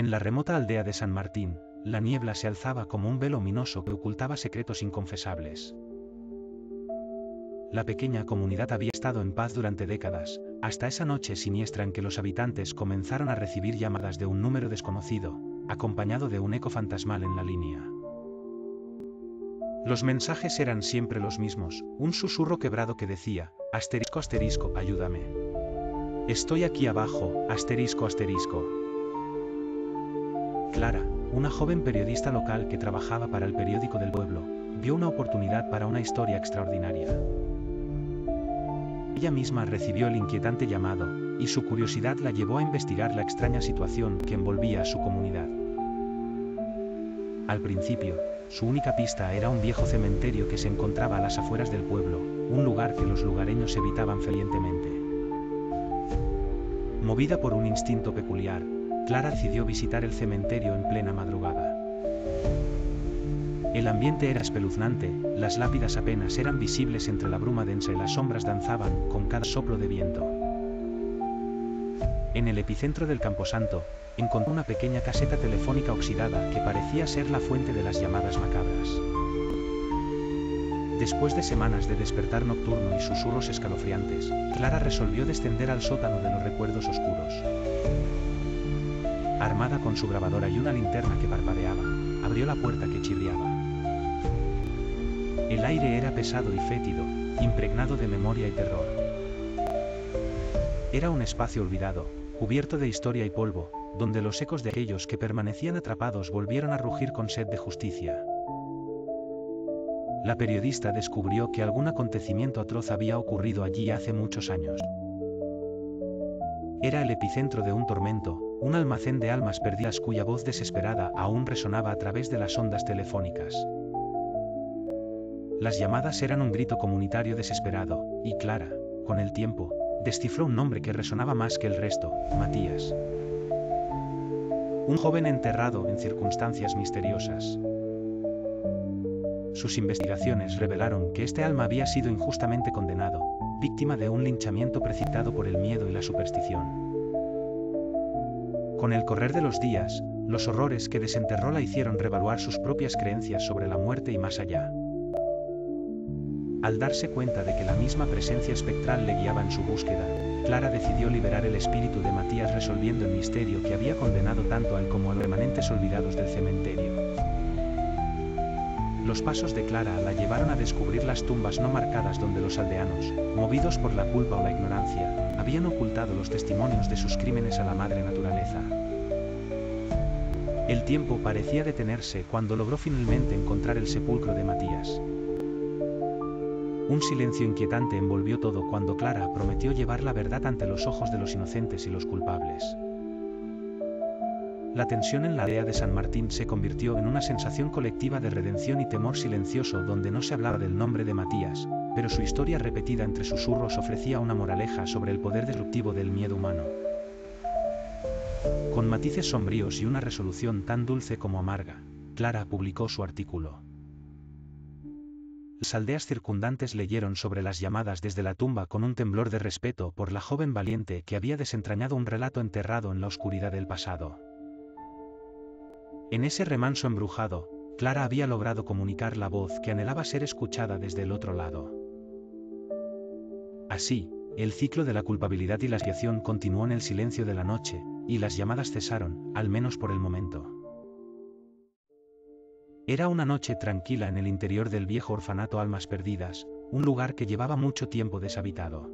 En la remota aldea de San Martín, la niebla se alzaba como un velo ominoso que ocultaba secretos inconfesables. La pequeña comunidad había estado en paz durante décadas, hasta esa noche siniestra en que los habitantes comenzaron a recibir llamadas de un número desconocido, acompañado de un eco fantasmal en la línea. Los mensajes eran siempre los mismos, un susurro quebrado que decía, asterisco asterisco, ayúdame. Estoy aquí abajo, asterisco asterisco. Clara, una joven periodista local que trabajaba para el periódico del pueblo, vio una oportunidad para una historia extraordinaria. Ella misma recibió el inquietante llamado, y su curiosidad la llevó a investigar la extraña situación que envolvía a su comunidad. Al principio, su única pista era un viejo cementerio que se encontraba a las afueras del pueblo, un lugar que los lugareños evitaban fervientemente. Movida por un instinto peculiar, Clara decidió visitar el cementerio en plena madrugada. El ambiente era espeluznante, las lápidas apenas eran visibles entre la bruma densa y las sombras danzaban con cada soplo de viento. En el epicentro del camposanto, encontró una pequeña caseta telefónica oxidada que parecía ser la fuente de las llamadas macabras. Después de semanas de despertar nocturno y susurros escalofriantes, Clara resolvió descender al sótano de los recuerdos oscuros. Armada con su grabadora y una linterna que parpadeaba, abrió la puerta que chirriaba. El aire era pesado y fétido, impregnado de memoria y terror. Era un espacio olvidado, cubierto de historia y polvo, donde los ecos de aquellos que permanecían atrapados volvieron a rugir con sed de justicia. La periodista descubrió que algún acontecimiento atroz había ocurrido allí hace muchos años. Era el epicentro de un tormento, un almacén de almas perdidas cuya voz desesperada aún resonaba a través de las ondas telefónicas. Las llamadas eran un grito comunitario desesperado, y Clara, con el tiempo, descifró un nombre que resonaba más que el resto, Matías. Un joven enterrado en circunstancias misteriosas. Sus investigaciones revelaron que este alma había sido injustamente condenado, víctima de un linchamiento precipitado por el miedo y la superstición. Con el correr de los días, los horrores que desenterró la hicieron revaluar sus propias creencias sobre la muerte y más allá. Al darse cuenta de que la misma presencia espectral le guiaba en su búsqueda, Clara decidió liberar el espíritu de Matías resolviendo el misterio que había condenado tanto a él como a los remanentes olvidados del cementerio. Los pasos de Clara la llevaron a descubrir las tumbas no marcadas donde los aldeanos, movidos por la culpa o la ignorancia, habían ocultado los testimonios de sus crímenes a la madre naturaleza. El tiempo parecía detenerse cuando logró finalmente encontrar el sepulcro de Matías. Un silencio inquietante envolvió todo cuando Clara prometió llevar la verdad ante los ojos de los inocentes y los culpables. La tensión en la aldea de San Martín se convirtió en una sensación colectiva de redención y temor silencioso donde no se hablaba del nombre de Matías, pero su historia repetida entre susurros ofrecía una moraleja sobre el poder destructivo del miedo humano. Con matices sombríos y una resolución tan dulce como amarga, Clara publicó su artículo. Las aldeas circundantes leyeron sobre las llamadas desde la tumba con un temblor de respeto por la joven valiente que había desentrañado un relato enterrado en la oscuridad del pasado. En ese remanso embrujado, Clara había logrado comunicar la voz que anhelaba ser escuchada desde el otro lado. Así, el ciclo de la culpabilidad y la expiación continuó en el silencio de la noche, y las llamadas cesaron, al menos por el momento. Era una noche tranquila en el interior del viejo orfanato Almas Perdidas, un lugar que llevaba mucho tiempo deshabitado.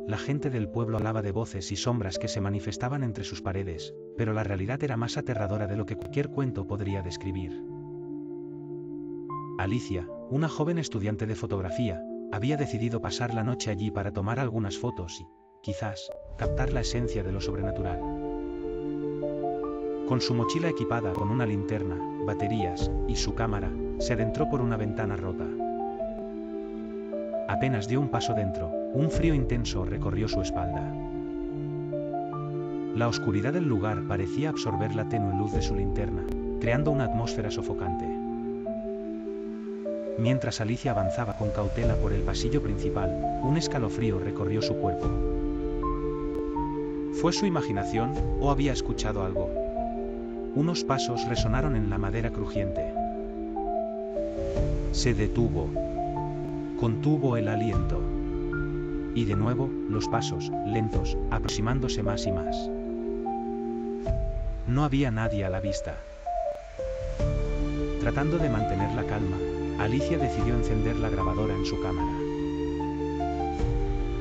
La gente del pueblo hablaba de voces y sombras que se manifestaban entre sus paredes, pero la realidad era más aterradora de lo que cualquier cuento podría describir. Alicia, una joven estudiante de fotografía, había decidido pasar la noche allí para tomar algunas fotos y, quizás, captar la esencia de lo sobrenatural. Con su mochila equipada con una linterna, baterías y su cámara, se adentró por una ventana rota. Apenas dio un paso dentro, un frío intenso recorrió su espalda. La oscuridad del lugar parecía absorber la tenue luz de su linterna, creando una atmósfera sofocante. Mientras Alicia avanzaba con cautela por el pasillo principal, un escalofrío recorrió su cuerpo. ¿Fue su imaginación, o había escuchado algo? Unos pasos resonaron en la madera crujiente. Se detuvo. Contuvo el aliento. Y de nuevo, los pasos, lentos, aproximándose más y más. No había nadie a la vista. Tratando de mantener la calma, Alicia decidió encender la grabadora en su cámara.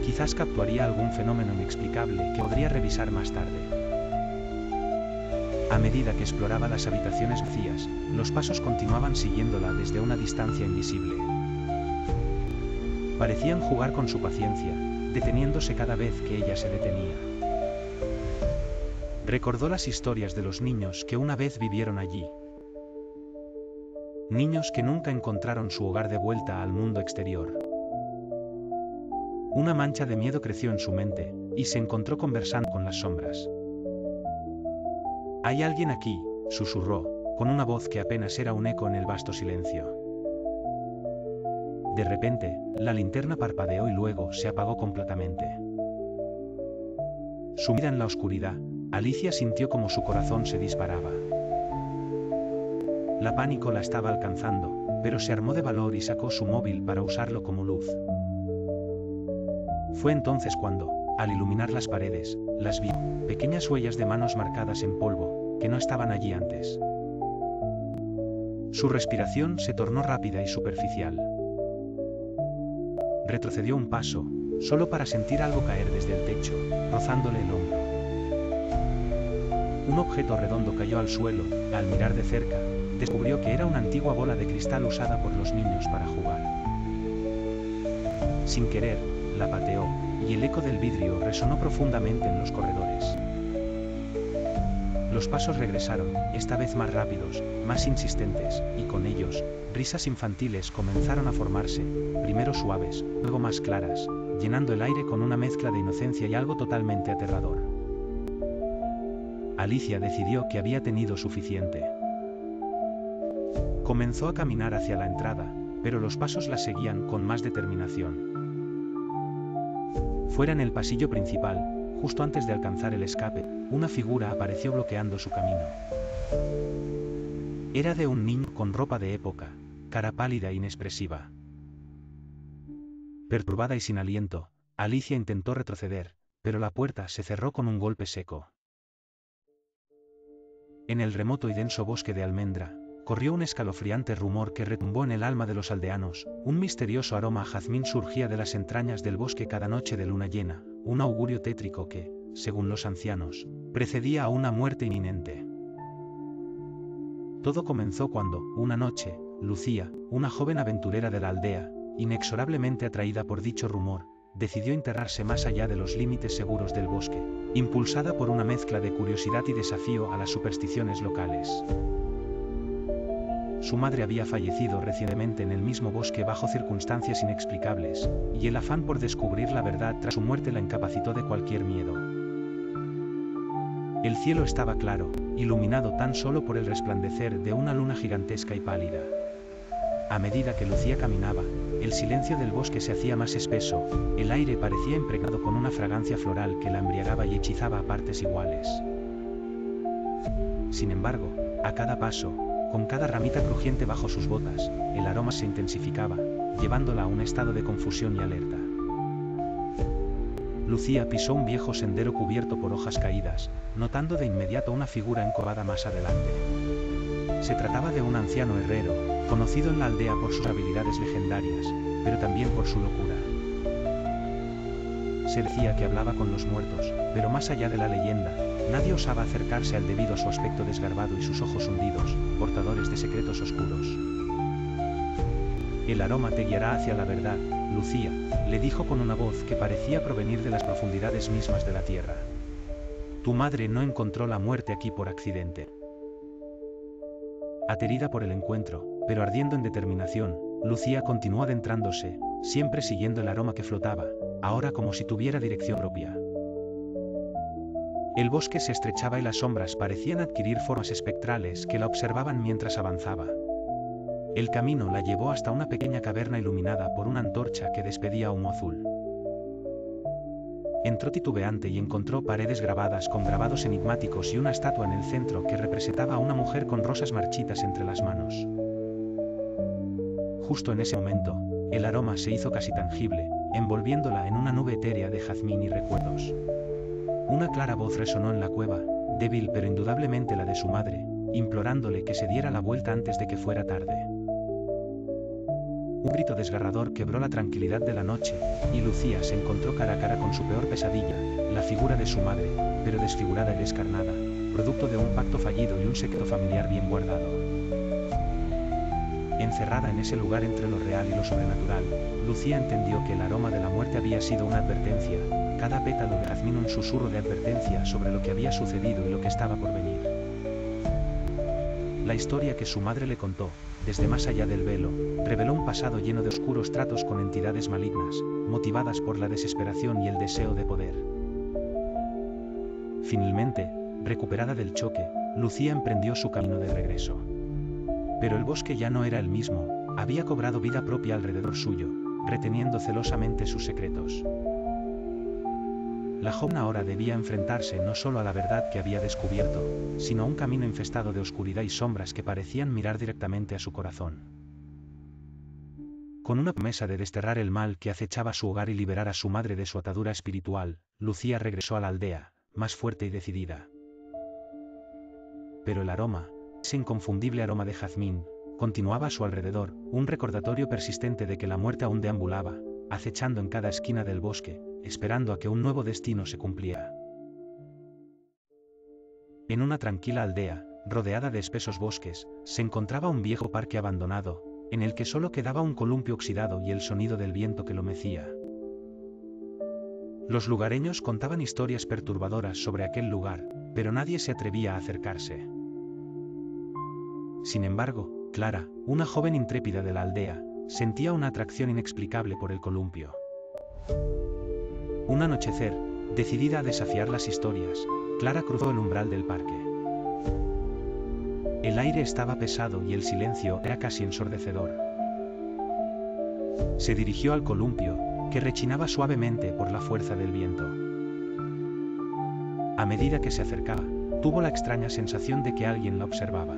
Quizás capturaría algún fenómeno inexplicable que podría revisar más tarde. A medida que exploraba las habitaciones vacías, los pasos continuaban siguiéndola desde una distancia invisible. Parecían jugar con su paciencia, deteniéndose cada vez que ella se detenía. Recordó las historias de los niños que una vez vivieron allí. Niños que nunca encontraron su hogar de vuelta al mundo exterior. Una mancha de miedo creció en su mente, y se encontró conversando con las sombras. «Hay alguien aquí», susurró, con una voz que apenas era un eco en el vasto silencio. De repente, la linterna parpadeó y luego se apagó completamente. Sumida en la oscuridad, Alicia sintió como su corazón se disparaba. La pánico la estaba alcanzando, pero se armó de valor y sacó su móvil para usarlo como luz. Fue entonces cuando, al iluminar las paredes, las vio, pequeñas huellas de manos marcadas en polvo, que no estaban allí antes. Su respiración se tornó rápida y superficial. Retrocedió un paso, solo para sentir algo caer desde el techo, rozándole el hombro. Un objeto redondo cayó al suelo. Al mirar de cerca, descubrió que era una antigua bola de cristal usada por los niños para jugar. Sin querer, la pateó, y el eco del vidrio resonó profundamente en los corredores. Los pasos regresaron, esta vez más rápidos, más insistentes, y con ellos, risas infantiles comenzaron a formarse, primero suaves, luego más claras, llenando el aire con una mezcla de inocencia y algo totalmente aterrador. Alicia decidió que había tenido suficiente. Comenzó a caminar hacia la entrada, pero los pasos la seguían con más determinación. Fuera en el pasillo principal, justo antes de alcanzar el escape, una figura apareció bloqueando su camino. Era de un niño con ropa de época, cara pálida e inexpresiva. Perturbada y sin aliento, Alicia intentó retroceder, pero la puerta se cerró con un golpe seco. En el remoto y denso bosque de almendra, corrió un escalofriante rumor que retumbó en el alma de los aldeanos. Un misterioso aroma a jazmín surgía de las entrañas del bosque cada noche de luna llena, un augurio tétrico que, según los ancianos, precedía a una muerte inminente. Todo comenzó cuando, una noche, Lucía, una joven aventurera de la aldea, inexorablemente atraída por dicho rumor, decidió enterrarse más allá de los límites seguros del bosque, impulsada por una mezcla de curiosidad y desafío a las supersticiones locales. Su madre había fallecido recientemente en el mismo bosque bajo circunstancias inexplicables, y el afán por descubrir la verdad tras su muerte la incapacitó de cualquier miedo. El cielo estaba claro, iluminado tan solo por el resplandecer de una luna gigantesca y pálida. A medida que Lucía caminaba, el silencio del bosque se hacía más espeso, el aire parecía impregnado con una fragancia floral que la embriagaba y hechizaba a partes iguales. Sin embargo, a cada paso, con cada ramita crujiente bajo sus botas, el aroma se intensificaba, llevándola a un estado de confusión y alerta. Lucía pisó un viejo sendero cubierto por hojas caídas, notando de inmediato una figura encorvada más adelante. Se trataba de un anciano herrero, conocido en la aldea por sus habilidades legendarias, pero también por su locura. Se decía que hablaba con los muertos, pero más allá de la leyenda, nadie osaba acercarse a él debido a su aspecto desgarbado y sus ojos hundidos, portadores de secretos oscuros. El aroma te guiará hacia la verdad, Lucía, le dijo con una voz que parecía provenir de las profundidades mismas de la tierra. Tu madre no encontró la muerte aquí por accidente. Aterida por el encuentro, pero ardiendo en determinación, Lucía continuó adentrándose, siempre siguiendo el aroma que flotaba, ahora como si tuviera dirección propia. El bosque se estrechaba y las sombras parecían adquirir formas espectrales que la observaban mientras avanzaba. El camino la llevó hasta una pequeña caverna iluminada por una antorcha que despedía humo azul. Entró titubeante y encontró paredes grabadas con grabados enigmáticos y una estatua en el centro que representaba a una mujer con rosas marchitas entre las manos. Justo en ese momento, el aroma se hizo casi tangible, envolviéndola en una nube etérea de jazmín y recuerdos. Una clara voz resonó en la cueva, débil pero indudablemente la de su madre, implorándole que se diera la vuelta antes de que fuera tarde. Un grito desgarrador quebró la tranquilidad de la noche, y Lucía se encontró cara a cara con su peor pesadilla, la figura de su madre, pero desfigurada y descarnada, producto de un pacto fallido y un secreto familiar bien guardado. Encerrada en ese lugar entre lo real y lo sobrenatural, Lucía entendió que el aroma de la muerte había sido una advertencia, cada pétalo de jazmín un susurro de advertencia sobre lo que había sucedido y lo que estaba por venir. La historia que su madre le contó, desde más allá del velo, reveló un pasado lleno de oscuros tratos con entidades malignas, motivadas por la desesperación y el deseo de poder. Finalmente, recuperada del choque, Lucía emprendió su camino de regreso. Pero el bosque ya no era el mismo, había cobrado vida propia alrededor suyo, reteniendo celosamente sus secretos. La joven ahora debía enfrentarse no solo a la verdad que había descubierto, sino a un camino infestado de oscuridad y sombras que parecían mirar directamente a su corazón. Con una promesa de desterrar el mal que acechaba su hogar y liberar a su madre de su atadura espiritual, Lucía regresó a la aldea, más fuerte y decidida. Pero el aroma, ese inconfundible aroma de jazmín, continuaba a su alrededor, un recordatorio persistente de que la muerte aún deambulaba, acechando en cada esquina del bosque, esperando a que un nuevo destino se cumpliera. En una tranquila aldea, rodeada de espesos bosques, se encontraba un viejo parque abandonado, en el que solo quedaba un columpio oxidado y el sonido del viento que lo mecía. Los lugareños contaban historias perturbadoras sobre aquel lugar, pero nadie se atrevía a acercarse. Sin embargo, Clara, una joven intrépida de la aldea, sentía una atracción inexplicable por el columpio. Un anochecer, decidida a desafiar las historias, Clara cruzó el umbral del parque. El aire estaba pesado y el silencio era casi ensordecedor. Se dirigió al columpio, que rechinaba suavemente por la fuerza del viento. A medida que se acercaba, tuvo la extraña sensación de que alguien la observaba.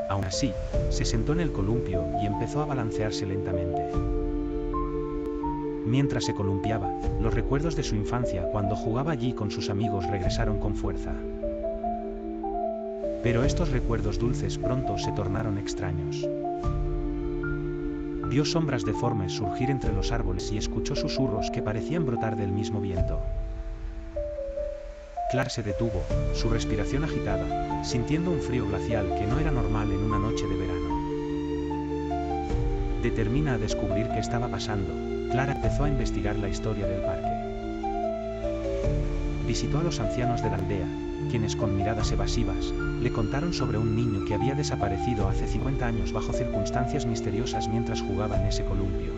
Aún así, se sentó en el columpio y empezó a balancearse lentamente. Mientras se columpiaba, los recuerdos de su infancia cuando jugaba allí con sus amigos regresaron con fuerza. Pero estos recuerdos dulces pronto se tornaron extraños. Vio sombras deformes surgir entre los árboles y escuchó susurros que parecían brotar del mismo viento. Clara se detuvo, su respiración agitada, sintiendo un frío glacial que no era normal en una noche de verano. Determinada a descubrir qué estaba pasando, Clara empezó a investigar la historia del parque. Visitó a los ancianos de la aldea, quienes con miradas evasivas, le contaron sobre un niño que había desaparecido hace 50 años bajo circunstancias misteriosas mientras jugaba en ese columpio.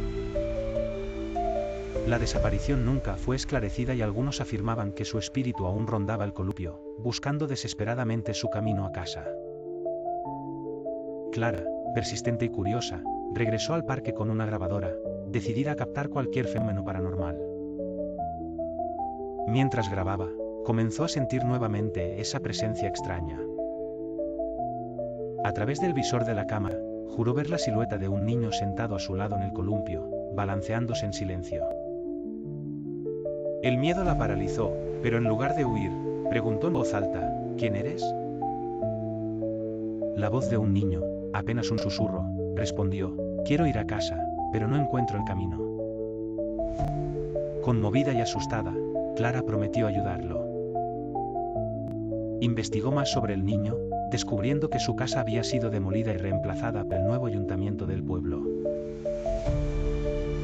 La desaparición nunca fue esclarecida y algunos afirmaban que su espíritu aún rondaba el columpio, buscando desesperadamente su camino a casa. Clara, persistente y curiosa, regresó al parque con una grabadora, decidida a captar cualquier fenómeno paranormal. Mientras grababa, comenzó a sentir nuevamente esa presencia extraña. A través del visor de la cámara, juró ver la silueta de un niño sentado a su lado en el columpio, balanceándose en silencio. El miedo la paralizó, pero en lugar de huir, preguntó en voz alta, ¿quién eres? La voz de un niño, apenas un susurro, respondió, quiero ir a casa, pero no encuentro el camino. Conmovida y asustada, Clara prometió ayudarlo. Investigó más sobre el niño, descubriendo que su casa había sido demolida y reemplazada por el nuevo ayuntamiento del pueblo.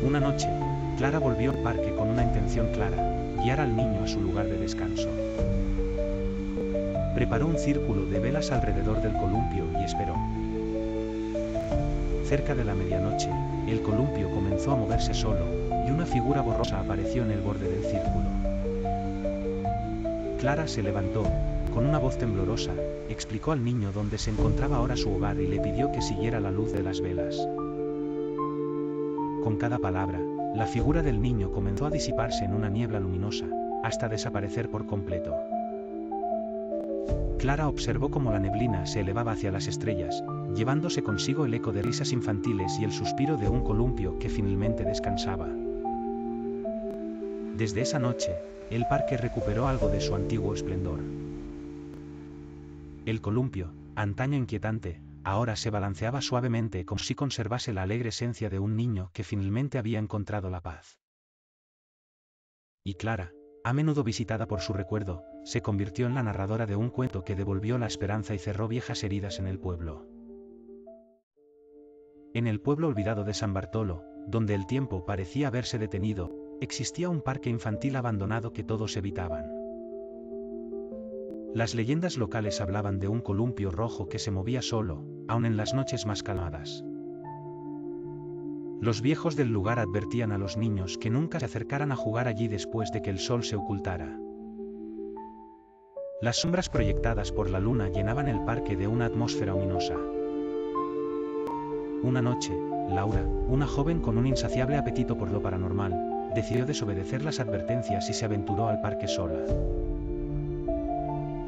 Una noche, Clara volvió al parque con una intención clara, guiar al niño a su lugar de descanso. Preparó un círculo de velas alrededor del columpio y esperó. Cerca de la medianoche, el columpio comenzó a moverse solo, y una figura borrosa apareció en el borde del círculo. Clara se levantó, con una voz temblorosa, explicó al niño dónde se encontraba ahora su hogar y le pidió que siguiera la luz de las velas. Con cada palabra, la figura del niño comenzó a disiparse en una niebla luminosa, hasta desaparecer por completo. Clara observó cómo la neblina se elevaba hacia las estrellas, llevándose consigo el eco de risas infantiles y el suspiro de un columpio que finalmente descansaba. Desde esa noche, el parque recuperó algo de su antiguo esplendor. El columpio, antaño inquietante, ahora se balanceaba suavemente como si conservase la alegre esencia de un niño que finalmente había encontrado la paz. Y Clara, a menudo visitada por su recuerdo, se convirtió en la narradora de un cuento que devolvió la esperanza y cerró viejas heridas en el pueblo. En el pueblo olvidado de San Bartolo, donde el tiempo parecía haberse detenido, existía un parque infantil abandonado que todos evitaban. Las leyendas locales hablaban de un columpio rojo que se movía solo, aun en las noches más calmadas. Los viejos del lugar advertían a los niños que nunca se acercaran a jugar allí después de que el sol se ocultara. Las sombras proyectadas por la luna llenaban el parque de una atmósfera ominosa. Una noche, Laura, una joven con un insaciable apetito por lo paranormal, decidió desobedecer las advertencias y se aventuró al parque sola.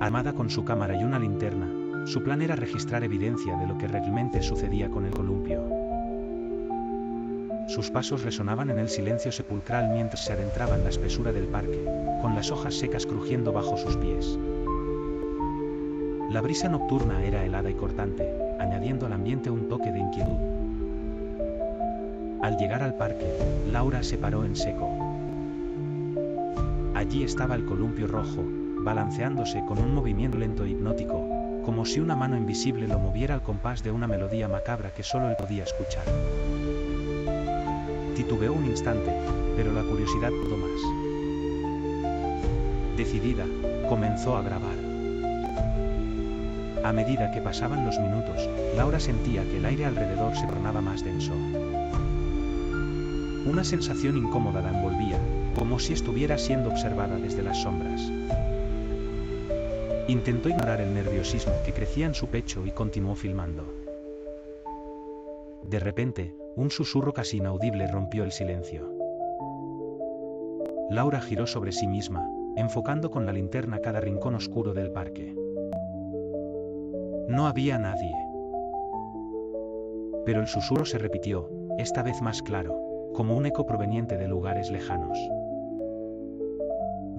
Armada con su cámara y una linterna, su plan era registrar evidencia de lo que realmente sucedía con el columpio. Sus pasos resonaban en el silencio sepulcral mientras se adentraba en la espesura del parque, con las hojas secas crujiendo bajo sus pies. La brisa nocturna era helada y cortante, añadiendo al ambiente un toque de inquietud. Al llegar al parque, Laura se paró en seco. Allí estaba el columpio rojo, balanceándose con un movimiento lento e hipnótico, como si una mano invisible lo moviera al compás de una melodía macabra que solo él podía escuchar. Titubeó un instante, pero la curiosidad pudo más. Decidida, comenzó a grabar. A medida que pasaban los minutos, Laura sentía que el aire alrededor se tornaba más denso. Una sensación incómoda la envolvía, como si estuviera siendo observada desde las sombras. Intentó ignorar el nerviosismo que crecía en su pecho y continuó filmando. De repente, un susurro casi inaudible rompió el silencio. Laura giró sobre sí misma, enfocando con la linterna cada rincón oscuro del parque. No había nadie. Pero el susurro se repitió, esta vez más claro, como un eco proveniente de lugares lejanos.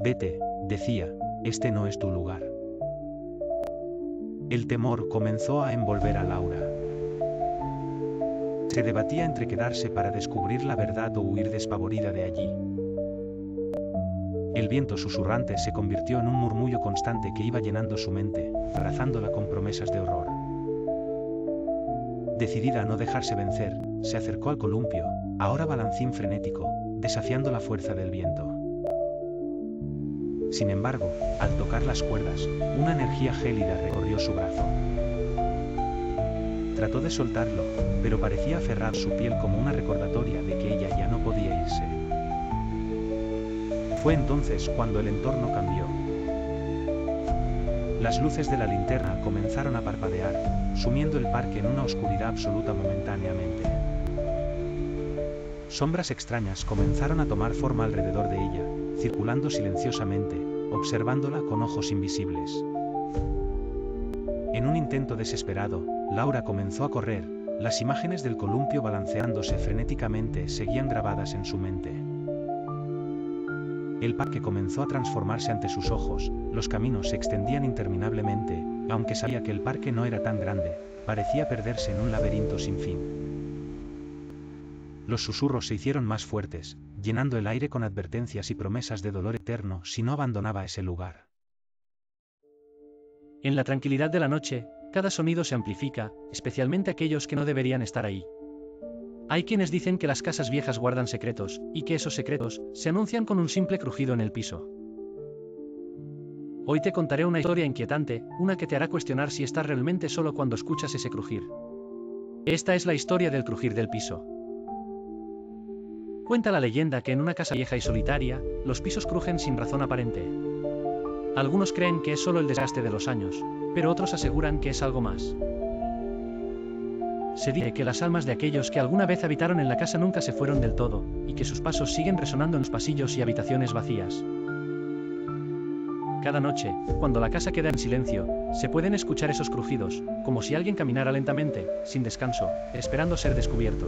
Vete, decía, este no es tu lugar. El temor comenzó a envolver a Laura. Se debatía entre quedarse para descubrir la verdad o huir despavorida de allí. El viento susurrante se convirtió en un murmullo constante que iba llenando su mente, abrazándola con promesas de horror. Decidida a no dejarse vencer, se acercó al columpio, ahora balancín frenético, desafiando la fuerza del viento. Sin embargo, al tocar las cuerdas, una energía gélida recorrió su brazo. Trató de soltarlo, pero parecía aferrar su piel como una recordatoria de que ella ya no podía irse. Fue entonces cuando el entorno cambió. Las luces de la linterna comenzaron a parpadear, sumiendo el parque en una oscuridad absoluta momentáneamente. Sombras extrañas comenzaron a tomar forma alrededor de ella, circulando silenciosamente, observándola con ojos invisibles. En un intento desesperado, Laura comenzó a correr, las imágenes del columpio balanceándose frenéticamente seguían grabadas en su mente. El parque comenzó a transformarse ante sus ojos, los caminos se extendían interminablemente, aunque sabía que el parque no era tan grande, parecía perderse en un laberinto sin fin. Los susurros se hicieron más fuertes, llenando el aire con advertencias y promesas de dolor eterno si no abandonaba ese lugar. En la tranquilidad de la noche, cada sonido se amplifica, especialmente aquellos que no deberían estar ahí. Hay quienes dicen que las casas viejas guardan secretos, y que esos secretos se anuncian con un simple crujido en el piso. Hoy te contaré una historia inquietante, una que te hará cuestionar si estás realmente solo cuando escuchas ese crujir. Esta es la historia del crujir del piso. Cuenta la leyenda que en una casa vieja y solitaria, los pisos crujen sin razón aparente. Algunos creen que es solo el desgaste de los años, pero otros aseguran que es algo más. Se dice que las almas de aquellos que alguna vez habitaron en la casa nunca se fueron del todo, y que sus pasos siguen resonando en los pasillos y habitaciones vacías. Cada noche, cuando la casa queda en silencio, se pueden escuchar esos crujidos, como si alguien caminara lentamente, sin descanso, esperando ser descubierto.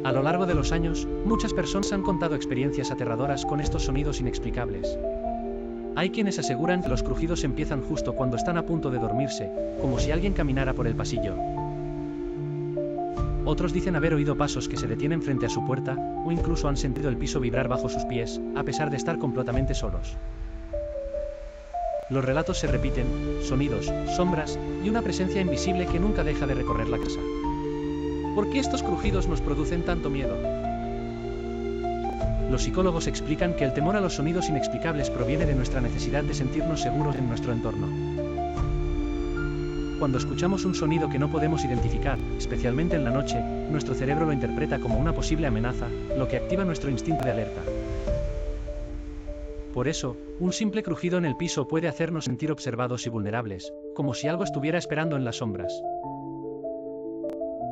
A lo largo de los años, muchas personas han contado experiencias aterradoras con estos sonidos inexplicables. Hay quienes aseguran que los crujidos empiezan justo cuando están a punto de dormirse, como si alguien caminara por el pasillo. Otros dicen haber oído pasos que se detienen frente a su puerta, o incluso han sentido el piso vibrar bajo sus pies, a pesar de estar completamente solos. Los relatos se repiten, sonidos, sombras, y una presencia invisible que nunca deja de recorrer la casa. ¿Por qué estos crujidos nos producen tanto miedo? Los psicólogos explican que el temor a los sonidos inexplicables proviene de nuestra necesidad de sentirnos seguros en nuestro entorno. Cuando escuchamos un sonido que no podemos identificar, especialmente en la noche, nuestro cerebro lo interpreta como una posible amenaza, lo que activa nuestro instinto de alerta. Por eso, un simple crujido en el piso puede hacernos sentir observados y vulnerables, como si algo estuviera esperando en las sombras.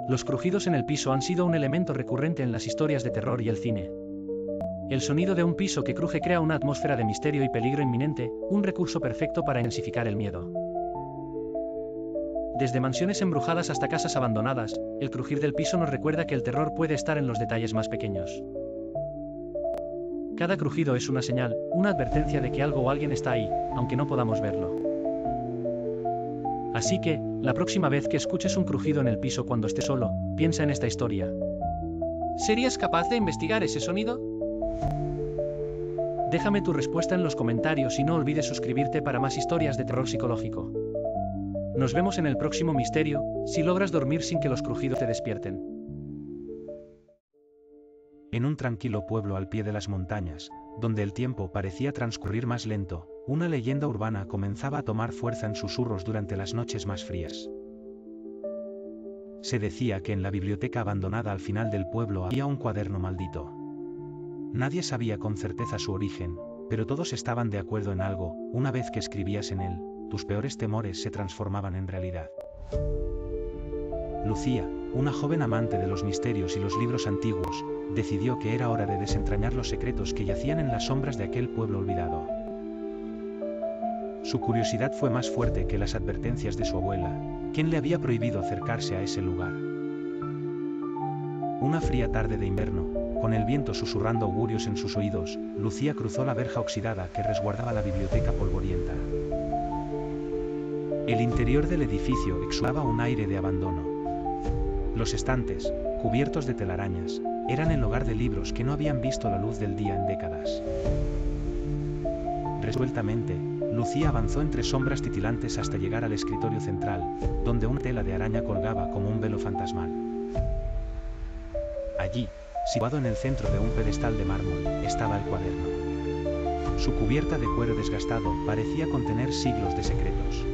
Los crujidos en el piso han sido un elemento recurrente en las historias de terror y el cine. El sonido de un piso que cruje crea una atmósfera de misterio y peligro inminente, un recurso perfecto para intensificar el miedo. Desde mansiones embrujadas hasta casas abandonadas, el crujir del piso nos recuerda que el terror puede estar en los detalles más pequeños. Cada crujido es una señal, una advertencia de que algo o alguien está ahí, aunque no podamos verlo. Así que, la próxima vez que escuches un crujido en el piso cuando estés solo, piensa en esta historia. ¿Serías capaz de investigar ese sonido? Déjame tu respuesta en los comentarios y no olvides suscribirte para más historias de terror psicológico. Nos vemos en el próximo misterio, si logras dormir sin que los crujidos te despierten. En un tranquilo pueblo al pie de las montañas, donde el tiempo parecía transcurrir más lento, una leyenda urbana comenzaba a tomar fuerza en susurros durante las noches más frías. Se decía que en la biblioteca abandonada al final del pueblo había un cuaderno maldito. Nadie sabía con certeza su origen, pero todos estaban de acuerdo en algo: una vez que escribías en él, tus peores temores se transformaban en realidad. Lucía, una joven amante de los misterios y los libros antiguos, decidió que era hora de desentrañar los secretos que yacían en las sombras de aquel pueblo olvidado. Su curiosidad fue más fuerte que las advertencias de su abuela, quien le había prohibido acercarse a ese lugar. Una fría tarde de invierno, con el viento susurrando augurios en sus oídos, Lucía cruzó la verja oxidada que resguardaba la biblioteca polvorienta. El interior del edificio exhalaba un aire de abandono. Los estantes, cubiertos de telarañas, eran el hogar de libros que no habían visto la luz del día en décadas. Resueltamente, Lucía avanzó entre sombras titilantes hasta llegar al escritorio central, donde una tela de araña colgaba como un velo fantasmal. Allí, situado en el centro de un pedestal de mármol, estaba el cuaderno. Su cubierta de cuero desgastado parecía contener siglos de secretos.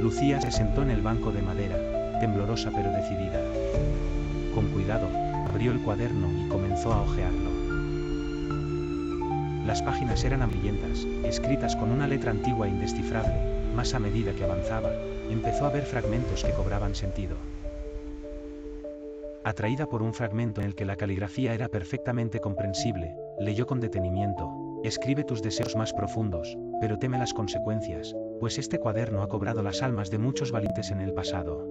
Lucía se sentó en el banco de madera, temblorosa pero decidida. Con cuidado, abrió el cuaderno y comenzó a hojearlo. Las páginas eran amarillentas, escritas con una letra antigua e indescifrable, mas a medida que avanzaba, empezó a ver fragmentos que cobraban sentido. Atraída por un fragmento en el que la caligrafía era perfectamente comprensible, leyó con detenimiento: escribe tus deseos más profundos, pero teme las consecuencias, pues este cuaderno ha cobrado las almas de muchos valientes en el pasado.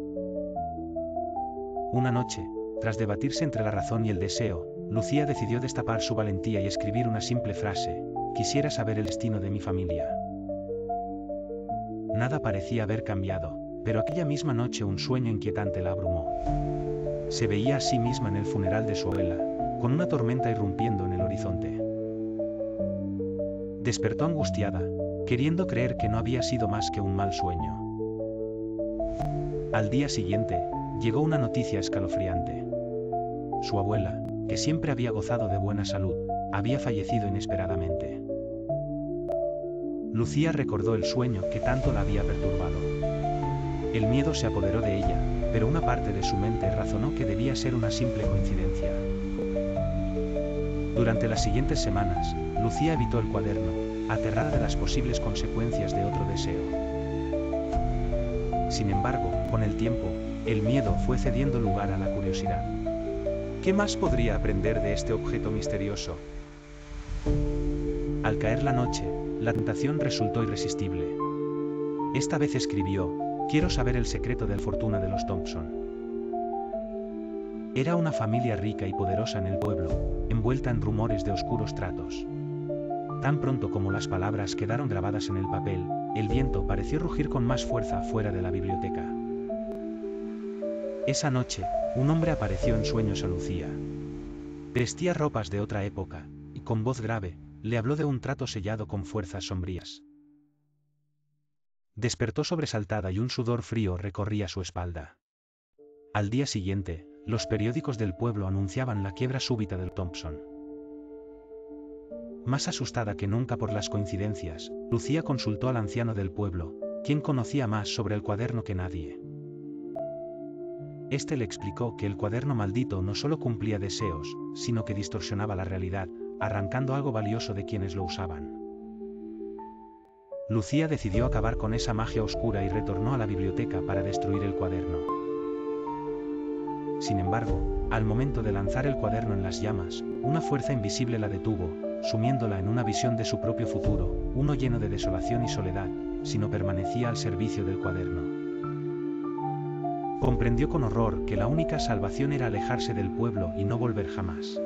Una noche, tras debatirse entre la razón y el deseo, Lucía decidió destapar su valentía y escribir una simple frase: quisiera saber el destino de mi familia. Nada parecía haber cambiado, pero aquella misma noche un sueño inquietante la abrumó. Se veía a sí misma en el funeral de su abuela, con una tormenta irrumpiendo en el horizonte. Despertó angustiada, queriendo creer que no había sido más que un mal sueño. Al día siguiente, llegó una noticia escalofriante. Su abuela, que siempre había gozado de buena salud, había fallecido inesperadamente. Lucía recordó el sueño que tanto la había perturbado. El miedo se apoderó de ella, pero una parte de su mente razonó que debía ser una simple coincidencia. Durante las siguientes semanas, Lucía evitó el cuaderno, aterrada de las posibles consecuencias de otro deseo. Sin embargo, Con el tiempo, el miedo fue cediendo lugar a la curiosidad. ¿Qué más podría aprender de este objeto misterioso? Al caer la noche, la tentación resultó irresistible. Esta vez escribió: quiero saber el secreto de la fortuna de los Thompson. Era una familia rica y poderosa en el pueblo, envuelta en rumores de oscuros tratos. Tan pronto como las palabras quedaron grabadas en el papel, el viento pareció rugir con más fuerza fuera de la biblioteca. Esa noche, un hombre apareció en sueños a Lucía. Vestía ropas de otra época, y con voz grave, le habló de un trato sellado con fuerzas sombrías. Despertó sobresaltada y un sudor frío recorría su espalda. Al día siguiente, los periódicos del pueblo anunciaban la quiebra súbita del Thompson. Más asustada que nunca por las coincidencias, Lucía consultó al anciano del pueblo, quien conocía más sobre el cuaderno que nadie. Este le explicó que el cuaderno maldito no solo cumplía deseos, sino que distorsionaba la realidad, arrancando algo valioso de quienes lo usaban. Lucía decidió acabar con esa magia oscura y retornó a la biblioteca para destruir el cuaderno. Sin embargo, al momento de lanzar el cuaderno en las llamas, una fuerza invisible la detuvo, sumiéndola en una visión de su propio futuro, uno lleno de desolación y soledad, si no permanecía al servicio del cuaderno. Comprendió con horror que la única salvación era alejarse del pueblo y no volver jamás.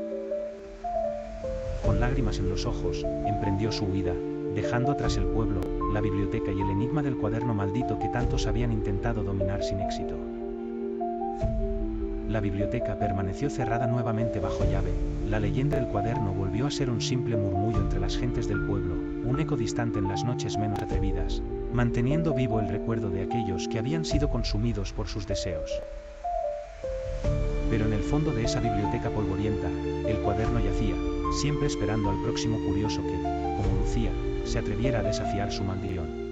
Con lágrimas en los ojos, emprendió su huida, dejando atrás el pueblo, la biblioteca y el enigma del cuaderno maldito que tantos habían intentado dominar sin éxito. La biblioteca permaneció cerrada nuevamente bajo llave. La leyenda del cuaderno volvió a ser un simple murmullo entre las gentes del pueblo, un eco distante en las noches menos atrevidas, manteniendo vivo el recuerdo de aquellos que habían sido consumidos por sus deseos. Pero en el fondo de esa biblioteca polvorienta, el cuaderno yacía, siempre esperando al próximo curioso que, como Lucía, se atreviera a desafiar su maldición.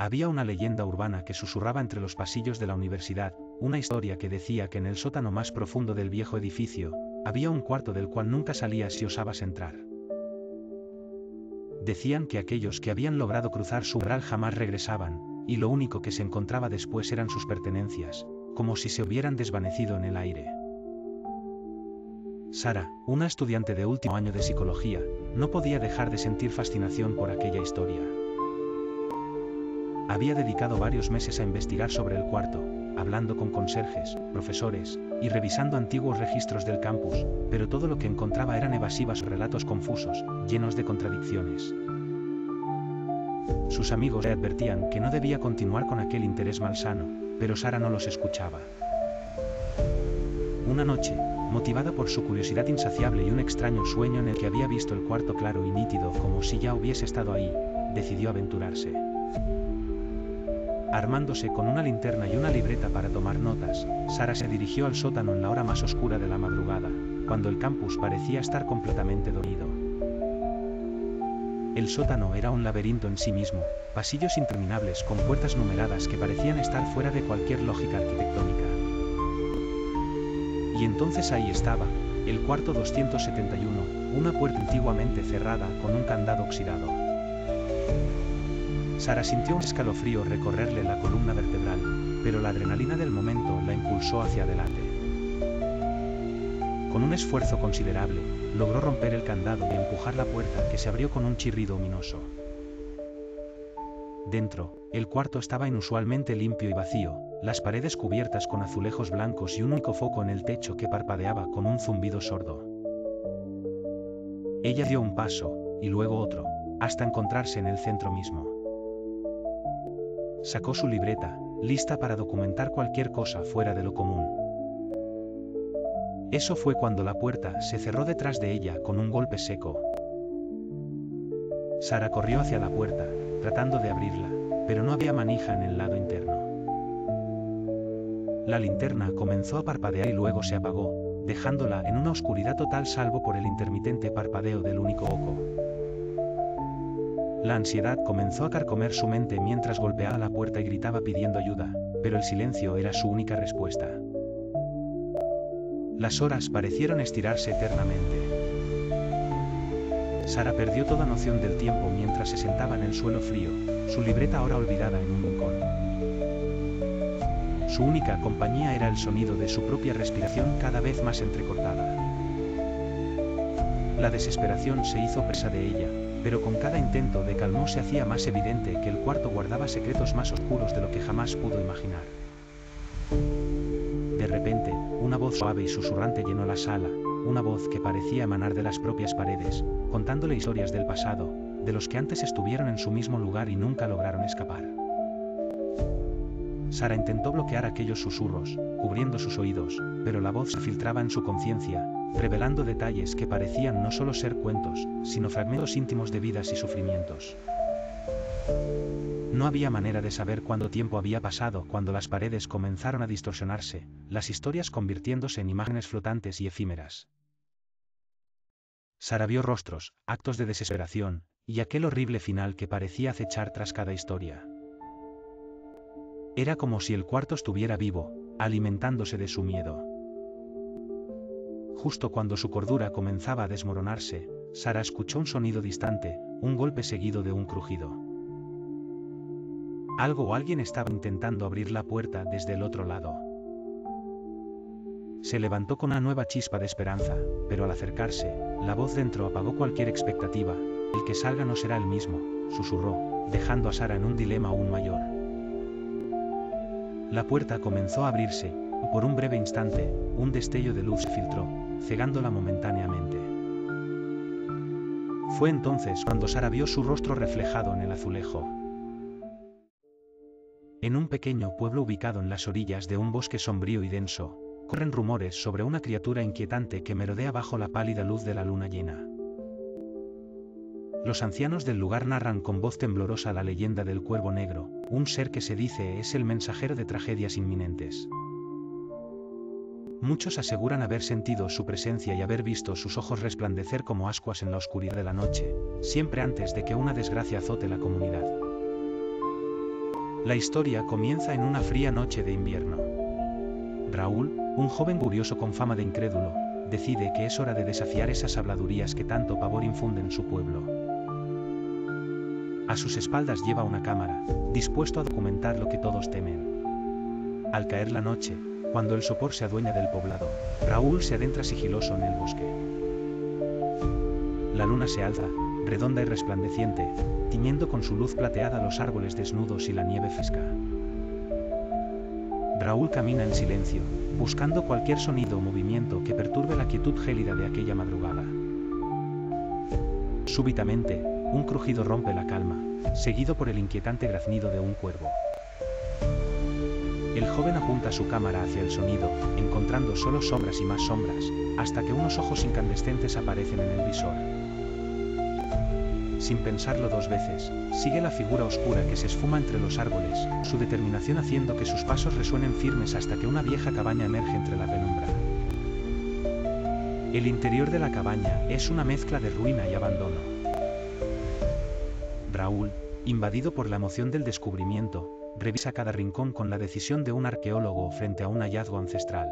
Había una leyenda urbana que susurraba entre los pasillos de la universidad, una historia que decía que en el sótano más profundo del viejo edificio, había un cuarto del cual nunca salías si osabas entrar. Decían que aquellos que habían logrado cruzar su umbral jamás regresaban, y lo único que se encontraba después eran sus pertenencias, como si se hubieran desvanecido en el aire. Sara, una estudiante de último año de psicología, no podía dejar de sentir fascinación por aquella historia. Había dedicado varios meses a investigar sobre el cuarto, hablando con conserjes, profesores, y revisando antiguos registros del campus, pero todo lo que encontraba eran evasivos relatos confusos, llenos de contradicciones. Sus amigos le advertían que no debía continuar con aquel interés malsano, pero Sara no los escuchaba. Una noche, motivada por su curiosidad insaciable y un extraño sueño en el que había visto el cuarto claro y nítido como si ya hubiese estado ahí, decidió aventurarse. Armándose con una linterna y una libreta para tomar notas, Sara se dirigió al sótano en la hora más oscura de la madrugada, cuando el campus parecía estar completamente dormido. El sótano era un laberinto en sí mismo, pasillos interminables con puertas numeradas que parecían estar fuera de cualquier lógica arquitectónica. Y entonces ahí estaba, el cuarto 271, una puerta antiguamente cerrada con un candado oxidado. Sara sintió un escalofrío recorrerle la columna vertebral, pero la adrenalina del momento la impulsó hacia adelante. Con un esfuerzo considerable, logró romper el candado y empujar la puerta que se abrió con un chirrido ominoso. Dentro, el cuarto estaba inusualmente limpio y vacío, las paredes cubiertas con azulejos blancos y un único foco en el techo que parpadeaba con un zumbido sordo. Ella dio un paso, y luego otro, hasta encontrarse en el centro mismo. Sacó su libreta, lista para documentar cualquier cosa fuera de lo común. Eso fue cuando la puerta se cerró detrás de ella con un golpe seco. Sara corrió hacia la puerta, tratando de abrirla, pero no había manija en el lado interno. La linterna comenzó a parpadear y luego se apagó, dejándola en una oscuridad total salvo por el intermitente parpadeo del único oco. La ansiedad comenzó a carcomer su mente mientras golpeaba la puerta y gritaba pidiendo ayuda, pero el silencio era su única respuesta. Las horas parecieron estirarse eternamente. Sara perdió toda noción del tiempo mientras se sentaba en el suelo frío, su libreta ahora olvidada en un rincón. Su única compañía era el sonido de su propia respiración cada vez más entrecortada. La desesperación se hizo presa de ella, pero con cada intento de calmar se hacía más evidente que el cuarto guardaba secretos más oscuros de lo que jamás pudo imaginar. De repente, una voz suave y susurrante llenó la sala, una voz que parecía emanar de las propias paredes, contándole historias del pasado, de los que antes estuvieron en su mismo lugar y nunca lograron escapar. Sara intentó bloquear aquellos susurros, cubriendo sus oídos, pero la voz se filtraba en su conciencia, revelando detalles que parecían no solo ser cuentos, sino fragmentos íntimos de vidas y sufrimientos. No había manera de saber cuánto tiempo había pasado cuando las paredes comenzaron a distorsionarse, las historias convirtiéndose en imágenes flotantes y efímeras. Sara vio rostros, actos de desesperación, y aquel horrible final que parecía acechar tras cada historia. Era como si el cuarto estuviera vivo, alimentándose de su miedo. Justo cuando su cordura comenzaba a desmoronarse, Sara escuchó un sonido distante, un golpe seguido de un crujido. Algo o alguien estaba intentando abrir la puerta desde el otro lado. Se levantó con una nueva chispa de esperanza, pero al acercarse, la voz dentro apagó cualquier expectativa. El que salga no será el mismo, susurró, dejando a Sara en un dilema aún mayor. La puerta comenzó a abrirse, y por un breve instante, un destello de luz se filtró, cegándola momentáneamente. Fue entonces cuando Sara vio su rostro reflejado en el azulejo. En un pequeño pueblo ubicado en las orillas de un bosque sombrío y denso, corren rumores sobre una criatura inquietante que merodea bajo la pálida luz de la luna llena. Los ancianos del lugar narran con voz temblorosa la leyenda del cuervo negro, un ser que se dice es el mensajero de tragedias inminentes. Muchos aseguran haber sentido su presencia y haber visto sus ojos resplandecer como ascuas en la oscuridad de la noche, siempre antes de que una desgracia azote la comunidad. La historia comienza en una fría noche de invierno. Raúl, un joven curioso con fama de incrédulo, decide que es hora de desafiar esas habladurías que tanto pavor infunden en su pueblo. A sus espaldas lleva una cámara, dispuesto a documentar lo que todos temen. Al caer la noche, cuando el sopor se adueña del poblado, Raúl se adentra sigiloso en el bosque. La luna se alza, redonda y resplandeciente, tiñendo con su luz plateada los árboles desnudos y la nieve fresca. Raúl camina en silencio, buscando cualquier sonido o movimiento que perturbe la quietud gélida de aquella madrugada. Súbitamente, un crujido rompe la calma, seguido por el inquietante graznido de un cuervo. El joven apunta su cámara hacia el sonido, encontrando solo sombras y más sombras, hasta que unos ojos incandescentes aparecen en el visor. Sin pensarlo dos veces, sigue la figura oscura que se esfuma entre los árboles, su determinación haciendo que sus pasos resuenen firmes hasta que una vieja cabaña emerge entre la penumbra. El interior de la cabaña es una mezcla de ruina y abandono. Raúl, invadido por la emoción del descubrimiento, revisa cada rincón con la decisión de un arqueólogo frente a un hallazgo ancestral.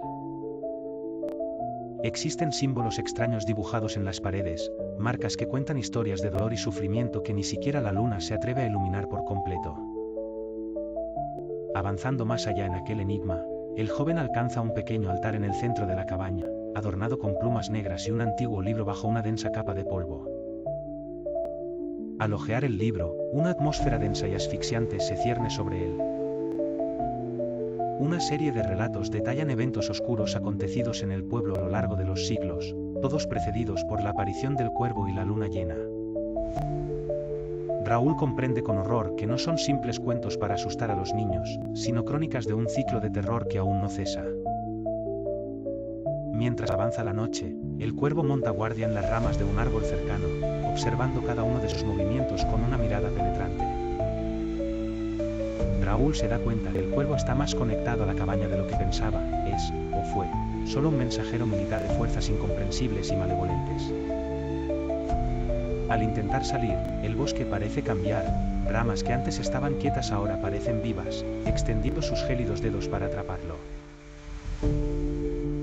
Existen símbolos extraños dibujados en las paredes, marcas que cuentan historias de dolor y sufrimiento que ni siquiera la luna se atreve a iluminar por completo. Avanzando más allá en aquel enigma, el joven alcanza un pequeño altar en el centro de la cabaña, adornado con plumas negras y un antiguo libro bajo una densa capa de polvo. Al hojear el libro, una atmósfera densa y asfixiante se cierne sobre él. Una serie de relatos detallan eventos oscuros acontecidos en el pueblo a lo largo de los siglos, todos precedidos por la aparición del cuervo y la luna llena. Raúl comprende con horror que no son simples cuentos para asustar a los niños, sino crónicas de un ciclo de terror que aún no cesa. Mientras avanza la noche, el cuervo monta guardia en las ramas de un árbol cercano, observando cada uno de sus movimientos con una mirada penetrante. Raúl se da cuenta que el cuervo está más conectado a la cabaña de lo que pensaba, es, o fue, solo un mensajero militar de fuerzas incomprensibles y malevolentes. Al intentar salir, el bosque parece cambiar, ramas que antes estaban quietas ahora parecen vivas, extendiendo sus gélidos dedos para atraparlo.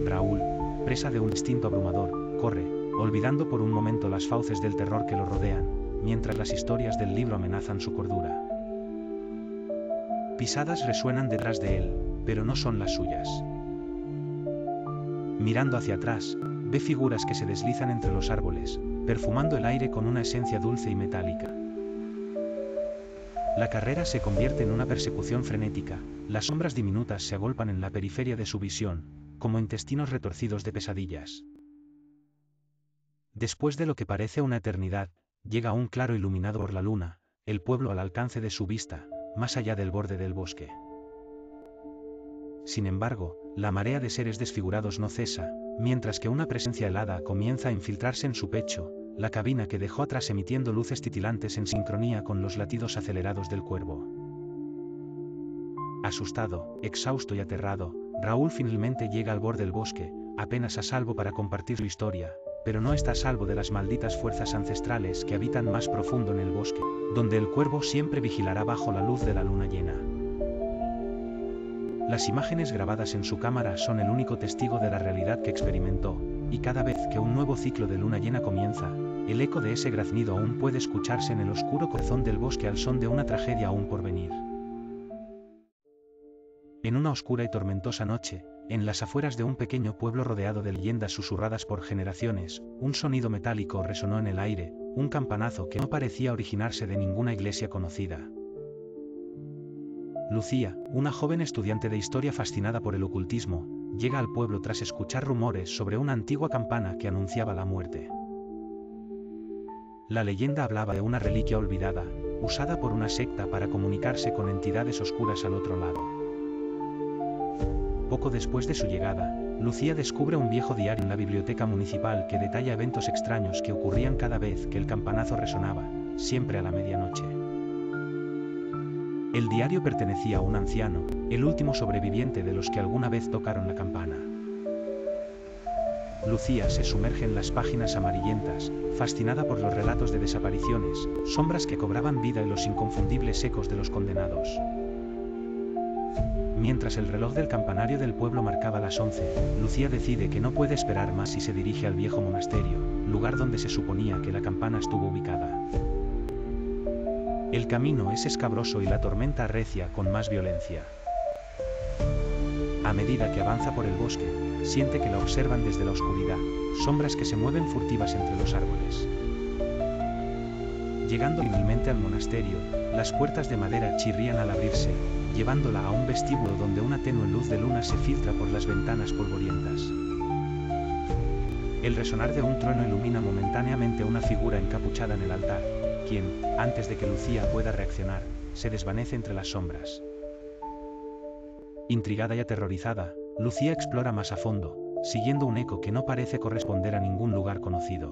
Raúl, presa de un instinto abrumador, corre, olvidando por un momento las fauces del terror que lo rodean, mientras las historias del libro amenazan su cordura. Pisadas resuenan detrás de él, pero no son las suyas. Mirando hacia atrás, ve figuras que se deslizan entre los árboles, perfumando el aire con una esencia dulce y metálica. La carrera se convierte en una persecución frenética, las sombras diminutas se agolpan en la periferia de su visión, como intestinos retorcidos de pesadillas. Después de lo que parece una eternidad, llega un claro iluminado por la luna, el pueblo al alcance de su vista, más allá del borde del bosque. Sin embargo, la marea de seres desfigurados no cesa, mientras que una presencia helada comienza a infiltrarse en su pecho, la cabina que dejó atrás emitiendo luces titilantes en sincronía con los latidos acelerados del cuervo. Asustado, exhausto y aterrado, Raúl finalmente llega al borde del bosque, apenas a salvo para compartir su historia, pero no está a salvo de las malditas fuerzas ancestrales que habitan más profundo en el bosque, donde el cuervo siempre vigilará bajo la luz de la luna llena. Las imágenes grabadas en su cámara son el único testigo de la realidad que experimentó, y cada vez que un nuevo ciclo de luna llena comienza, el eco de ese graznido aún puede escucharse en el oscuro corazón del bosque al son de una tragedia aún por venir. En una oscura y tormentosa noche, en las afueras de un pequeño pueblo rodeado de leyendas susurradas por generaciones, un sonido metálico resonó en el aire, un campanazo que no parecía originarse de ninguna iglesia conocida. Lucía, una joven estudiante de historia fascinada por el ocultismo, llega al pueblo tras escuchar rumores sobre una antigua campana que anunciaba la muerte. La leyenda hablaba de una reliquia olvidada, usada por una secta para comunicarse con entidades oscuras al otro lado. Poco después de su llegada, Lucía descubre un viejo diario en la biblioteca municipal que detalla eventos extraños que ocurrían cada vez que el campanazo resonaba, siempre a la medianoche. El diario pertenecía a un anciano, el último sobreviviente de los que alguna vez tocaron la campana. Lucía se sumerge en las páginas amarillentas, fascinada por los relatos de desapariciones, sombras que cobraban vida y los inconfundibles ecos de los condenados. Mientras el reloj del campanario del pueblo marcaba las 11, Lucía decide que no puede esperar más y se dirige al viejo monasterio, lugar donde se suponía que la campana estuvo ubicada. El camino es escabroso y la tormenta arrecia con más violencia. A medida que avanza por el bosque, siente que la observan desde la oscuridad, sombras que se mueven furtivas entre los árboles. Llegando finalmente al monasterio, las puertas de madera chirrían al abrirse, llevándola a un vestíbulo donde una tenue luz de luna se filtra por las ventanas polvorientas. El resonar de un trueno ilumina momentáneamente una figura encapuchada en el altar, quien, antes de que Lucía pueda reaccionar, se desvanece entre las sombras. Intrigada y aterrorizada, Lucía explora más a fondo, siguiendo un eco que no parece corresponder a ningún lugar conocido.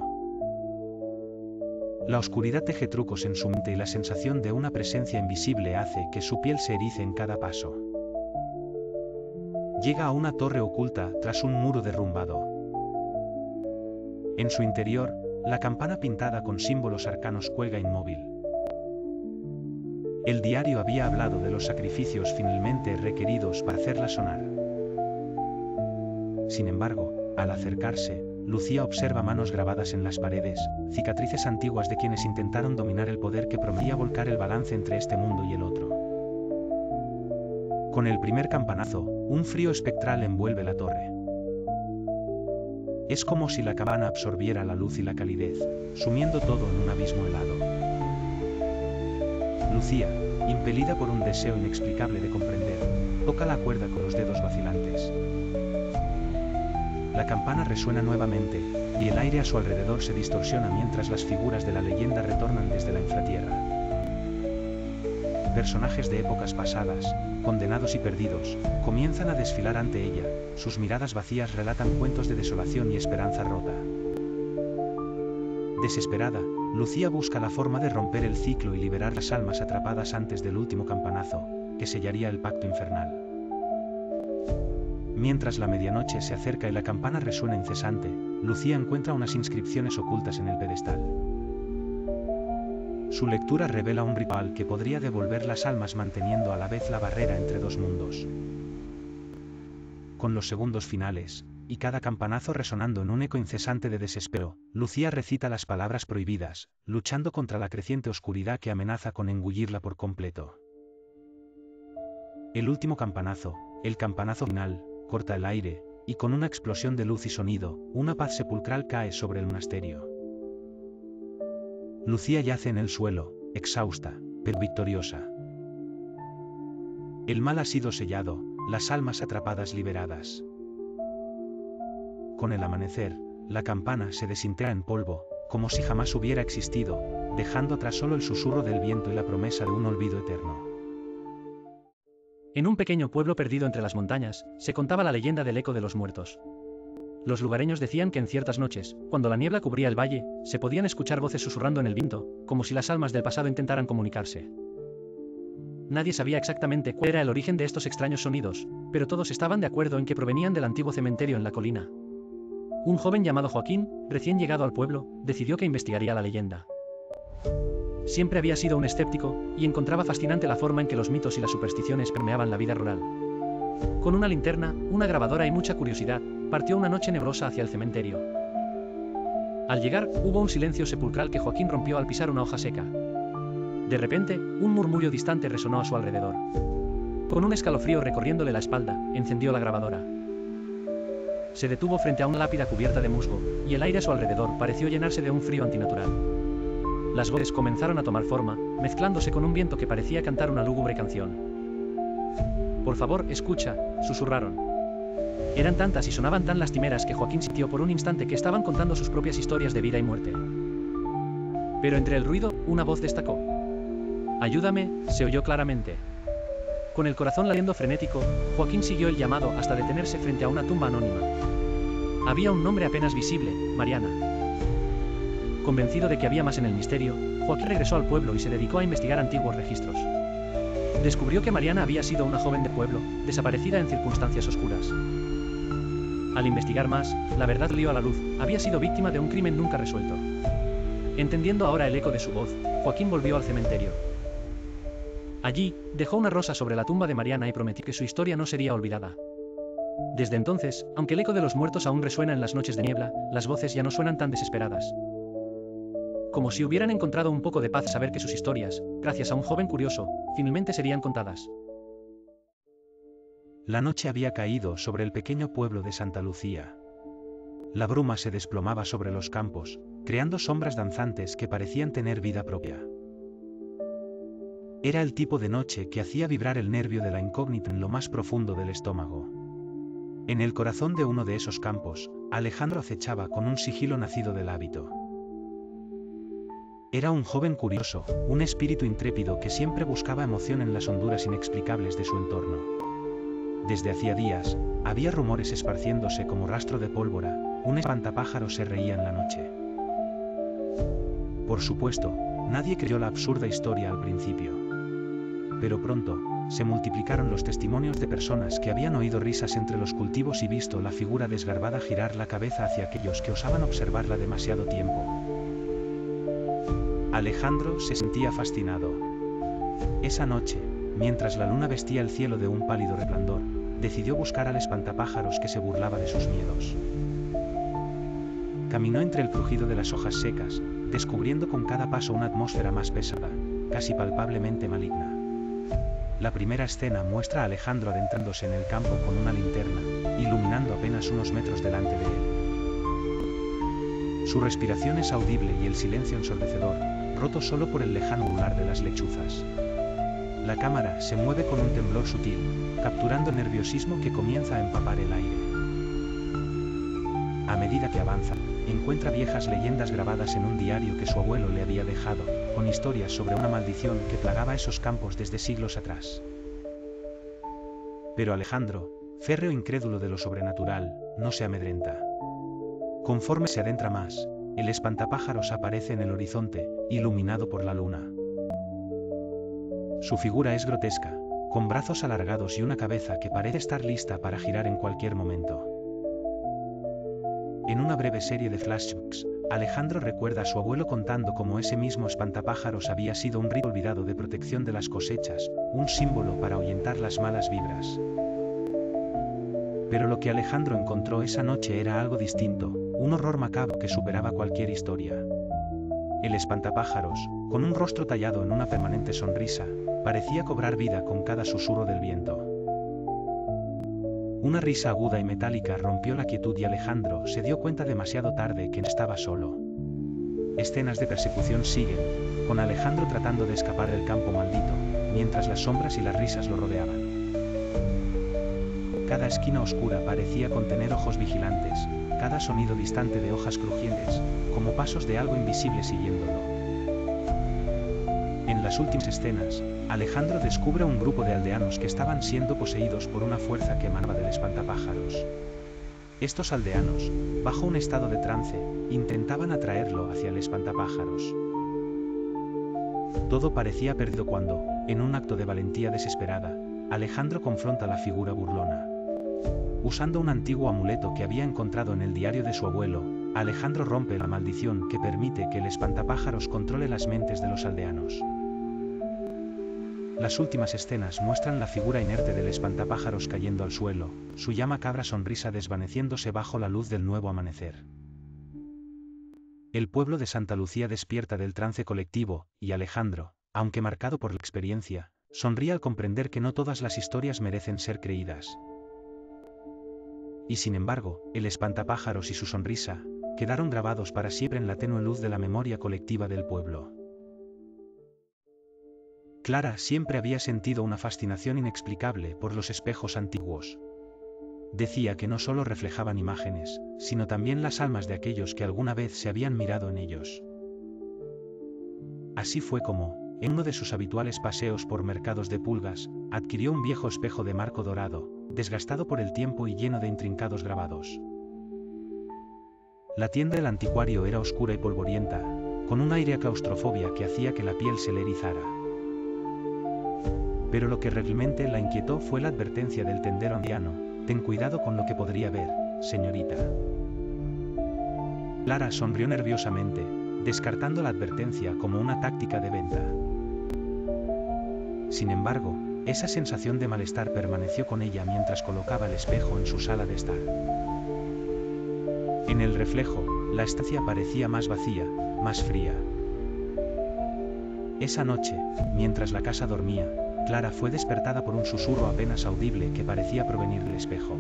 La oscuridad teje trucos en su mente y la sensación de una presencia invisible hace que su piel se erice en cada paso. Llega a una torre oculta tras un muro derrumbado. En su interior, la campana pintada con símbolos arcanos cuelga inmóvil. El diario había hablado de los sacrificios finalmente requeridos para hacerla sonar. Sin embargo, al acercarse, Lucía observa manos grabadas en las paredes, cicatrices antiguas de quienes intentaron dominar el poder que prometía volcar el balance entre este mundo y el otro. Con el primer campanazo, un frío espectral envuelve la torre. Es como si la campana absorbiera la luz y la calidez, sumiendo todo en un abismo helado. Lucía, impelida por un deseo inexplicable de comprender, toca la cuerda con los dedos vacilantes. La campana resuena nuevamente, y el aire a su alrededor se distorsiona mientras las figuras de la leyenda retornan desde la infratierra. Personajes de épocas pasadas, condenados y perdidos, comienzan a desfilar ante ella, sus miradas vacías relatan cuentos de desolación y esperanza rota. Desesperada, Lucía busca la forma de romper el ciclo y liberar las almas atrapadas antes del último campanazo, que sellaría el pacto infernal. Mientras la medianoche se acerca y la campana resuena incesante, Lucía encuentra unas inscripciones ocultas en el pedestal. Su lectura revela un ritual que podría devolver las almas manteniendo a la vez la barrera entre dos mundos. Con los segundos finales, y cada campanazo resonando en un eco incesante de desespero, Lucía recita las palabras prohibidas, luchando contra la creciente oscuridad que amenaza con engullirla por completo. El último campanazo, el campanazo final, corta el aire, y con una explosión de luz y sonido, una paz sepulcral cae sobre el monasterio. Lucía yace en el suelo, exhausta, pero victoriosa. El mal ha sido sellado, las almas atrapadas liberadas. Con el amanecer, la campana se desintegra en polvo, como si jamás hubiera existido, dejando atrás solo el susurro del viento y la promesa de un olvido eterno. En un pequeño pueblo perdido entre las montañas, se contaba la leyenda del eco de los muertos. Los lugareños decían que en ciertas noches, cuando la niebla cubría el valle, se podían escuchar voces susurrando en el viento, como si las almas del pasado intentaran comunicarse. Nadie sabía exactamente cuál era el origen de estos extraños sonidos, pero todos estaban de acuerdo en que provenían del antiguo cementerio en la colina. Un joven llamado Joaquín, recién llegado al pueblo, decidió que investigaría la leyenda. Siempre había sido un escéptico, y encontraba fascinante la forma en que los mitos y las supersticiones permeaban la vida rural. Con una linterna, una grabadora y mucha curiosidad, partió una noche nebrosa hacia el cementerio. Al llegar, hubo un silencio sepulcral que Joaquín rompió al pisar una hoja seca. De repente, un murmullo distante resonó a su alrededor. Con un escalofrío recorriéndole la espalda, encendió la grabadora. Se detuvo frente a una lápida cubierta de musgo, y el aire a su alrededor pareció llenarse de un frío antinatural. Las voces comenzaron a tomar forma, mezclándose con un viento que parecía cantar una lúgubre canción. «Por favor, escucha», susurraron. Eran tantas y sonaban tan lastimeras que Joaquín sintió por un instante que estaban contando sus propias historias de vida y muerte. Pero entre el ruido, una voz destacó. «Ayúdame», se oyó claramente. Con el corazón latiendo frenético, Joaquín siguió el llamado hasta detenerse frente a una tumba anónima. Había un nombre apenas visible, Mariana. Convencido de que había más en el misterio, Joaquín regresó al pueblo y se dedicó a investigar antiguos registros. Descubrió que Mariana había sido una joven de pueblo, desaparecida en circunstancias oscuras. Al investigar más, la verdad salió a la luz, había sido víctima de un crimen nunca resuelto. Entendiendo ahora el eco de su voz, Joaquín volvió al cementerio. Allí, dejó una rosa sobre la tumba de Mariana y prometió que su historia no sería olvidada. Desde entonces, aunque el eco de los muertos aún resuena en las noches de niebla, las voces ya no suenan tan desesperadas. Como si hubieran encontrado un poco de paz saber que sus historias, gracias a un joven curioso, finalmente serían contadas. La noche había caído sobre el pequeño pueblo de Santa Lucía. La bruma se desplomaba sobre los campos, creando sombras danzantes que parecían tener vida propia. Era el tipo de noche que hacía vibrar el nervio de la incógnita en lo más profundo del estómago. En el corazón de uno de esos campos, Alejandro acechaba con un sigilo nacido del hábito. Era un joven curioso, un espíritu intrépido que siempre buscaba emoción en las honduras inexplicables de su entorno. Desde hacía días, había rumores esparciéndose como rastro de pólvora, un espantapájaro se reía en la noche. Por supuesto, nadie creyó la absurda historia al principio. Pero pronto, se multiplicaron los testimonios de personas que habían oído risas entre los cultivos y visto la figura desgarbada girar la cabeza hacia aquellos que osaban observarla demasiado tiempo. Alejandro se sentía fascinado. Esa noche, mientras la luna vestía el cielo de un pálido resplandor, decidió buscar al espantapájaros que se burlaba de sus miedos. Caminó entre el crujido de las hojas secas, descubriendo con cada paso una atmósfera más pesada, casi palpablemente maligna. La primera escena muestra a Alejandro adentrándose en el campo con una linterna, iluminando apenas unos metros delante de él. Su respiración es audible y el silencio ensordecedor, roto solo por el lejano ulular de las lechuzas. La cámara se mueve con un temblor sutil, capturando el nerviosismo que comienza a empapar el aire. A medida que avanza, encuentra viejas leyendas grabadas en un diario que su abuelo le había dejado, con historias sobre una maldición que plagaba esos campos desde siglos atrás. Pero Alejandro, férreo incrédulo de lo sobrenatural, no se amedrenta. Conforme se adentra más, el espantapájaros aparece en el horizonte, iluminado por la luna. Su figura es grotesca, con brazos alargados y una cabeza que parece estar lista para girar en cualquier momento. En una breve serie de flashbacks, Alejandro recuerda a su abuelo contando cómo ese mismo espantapájaros había sido un rito olvidado de protección de las cosechas, un símbolo para ahuyentar las malas vibras. Pero lo que Alejandro encontró esa noche era algo distinto, un horror macabro que superaba cualquier historia. El espantapájaros, con un rostro tallado en una permanente sonrisa, parecía cobrar vida con cada susurro del viento. Una risa aguda y metálica rompió la quietud y Alejandro se dio cuenta demasiado tarde que no estaba solo. Escenas de persecución siguen, con Alejandro tratando de escapar del campo maldito, mientras las sombras y las risas lo rodeaban. Cada esquina oscura parecía contener ojos vigilantes, cada sonido distante de hojas crujientes, como pasos de algo invisible siguiéndolo. En las últimas escenas, Alejandro descubre un grupo de aldeanos que estaban siendo poseídos por una fuerza que emanaba del espantapájaros. Estos aldeanos, bajo un estado de trance, intentaban atraerlo hacia el espantapájaros. Todo parecía perdido cuando, en un acto de valentía desesperada, Alejandro confronta a la figura burlona. Usando un antiguo amuleto que había encontrado en el diario de su abuelo, Alejandro rompe la maldición que permite que el espantapájaros controle las mentes de los aldeanos. Las últimas escenas muestran la figura inerte del espantapájaros cayendo al suelo, su llama cabra sonrisa desvaneciéndose bajo la luz del nuevo amanecer. El pueblo de Santa Lucía despierta del trance colectivo, y Alejandro, aunque marcado por la experiencia, sonríe al comprender que no todas las historias merecen ser creídas. Y sin embargo, el espantapájaros y su sonrisa quedaron grabados para siempre en la tenue luz de la memoria colectiva del pueblo. Clara siempre había sentido una fascinación inexplicable por los espejos antiguos. Decía que no solo reflejaban imágenes, sino también las almas de aquellos que alguna vez se habían mirado en ellos. Así fue como, en uno de sus habituales paseos por mercados de pulgas, adquirió un viejo espejo de marco dorado, desgastado por el tiempo y lleno de intrincados grabados. La tienda del anticuario era oscura y polvorienta, con un aire a claustrofobia que hacía que la piel se le erizara. Pero lo que realmente la inquietó fue la advertencia del tendero anciano: ten cuidado con lo que podría ver, señorita. Clara sonrió nerviosamente, descartando la advertencia como una táctica de venta. Sin embargo, esa sensación de malestar permaneció con ella mientras colocaba el espejo en su sala de estar. En el reflejo, la estancia parecía más vacía, más fría. Esa noche, mientras la casa dormía, Clara fue despertada por un susurro apenas audible que parecía provenir del espejo.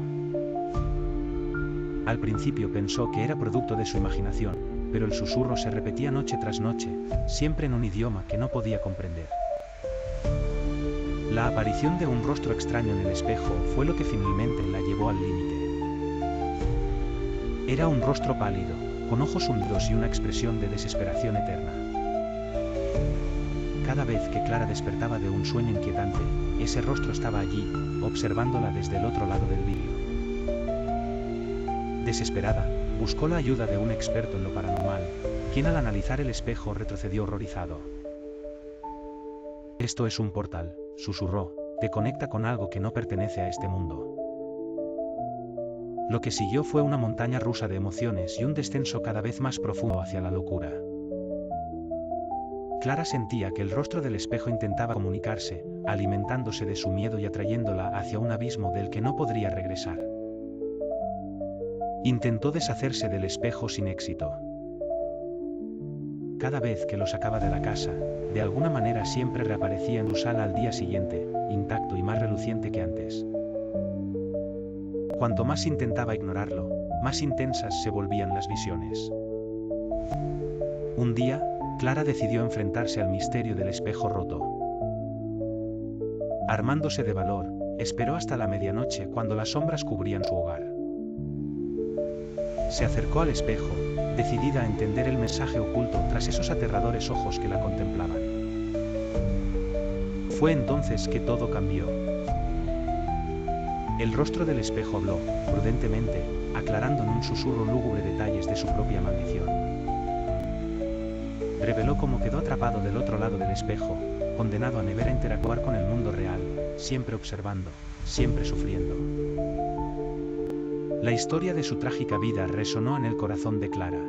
Al principio pensó que era producto de su imaginación, pero el susurro se repetía noche tras noche, siempre en un idioma que no podía comprender. La aparición de un rostro extraño en el espejo fue lo que finalmente la llevó al límite. Era un rostro pálido, con ojos hundidos y una expresión de desesperación eterna. Cada vez que Clara despertaba de un sueño inquietante, ese rostro estaba allí, observándola desde el otro lado del vidrio. Desesperada, buscó la ayuda de un experto en lo paranormal, quien al analizar el espejo retrocedió horrorizado. Esto es un portal, susurró, te conecta con algo que no pertenece a este mundo. Lo que siguió fue una montaña rusa de emociones y un descenso cada vez más profundo hacia la locura. Clara sentía que el rostro del espejo intentaba comunicarse, alimentándose de su miedo y atrayéndola hacia un abismo del que no podría regresar. Intentó deshacerse del espejo sin éxito. Cada vez que lo sacaba de la casa, de alguna manera siempre reaparecía en su sala al día siguiente, intacto y más reluciente que antes. Cuanto más intentaba ignorarlo, más intensas se volvían las visiones. Un día, Clara decidió enfrentarse al misterio del espejo roto. Armándose de valor, esperó hasta la medianoche cuando las sombras cubrían su hogar. Se acercó al espejo, decidida a entender el mensaje oculto tras esos aterradores ojos que la contemplaban. Fue entonces que todo cambió. El rostro del espejo habló, prudentemente, aclarando en un susurro lúgubre detalles de su propia maldición. Reveló cómo quedó atrapado del otro lado del espejo, condenado a never a interactuar con el mundo real, siempre observando, siempre sufriendo. La historia de su trágica vida resonó en el corazón de Clara.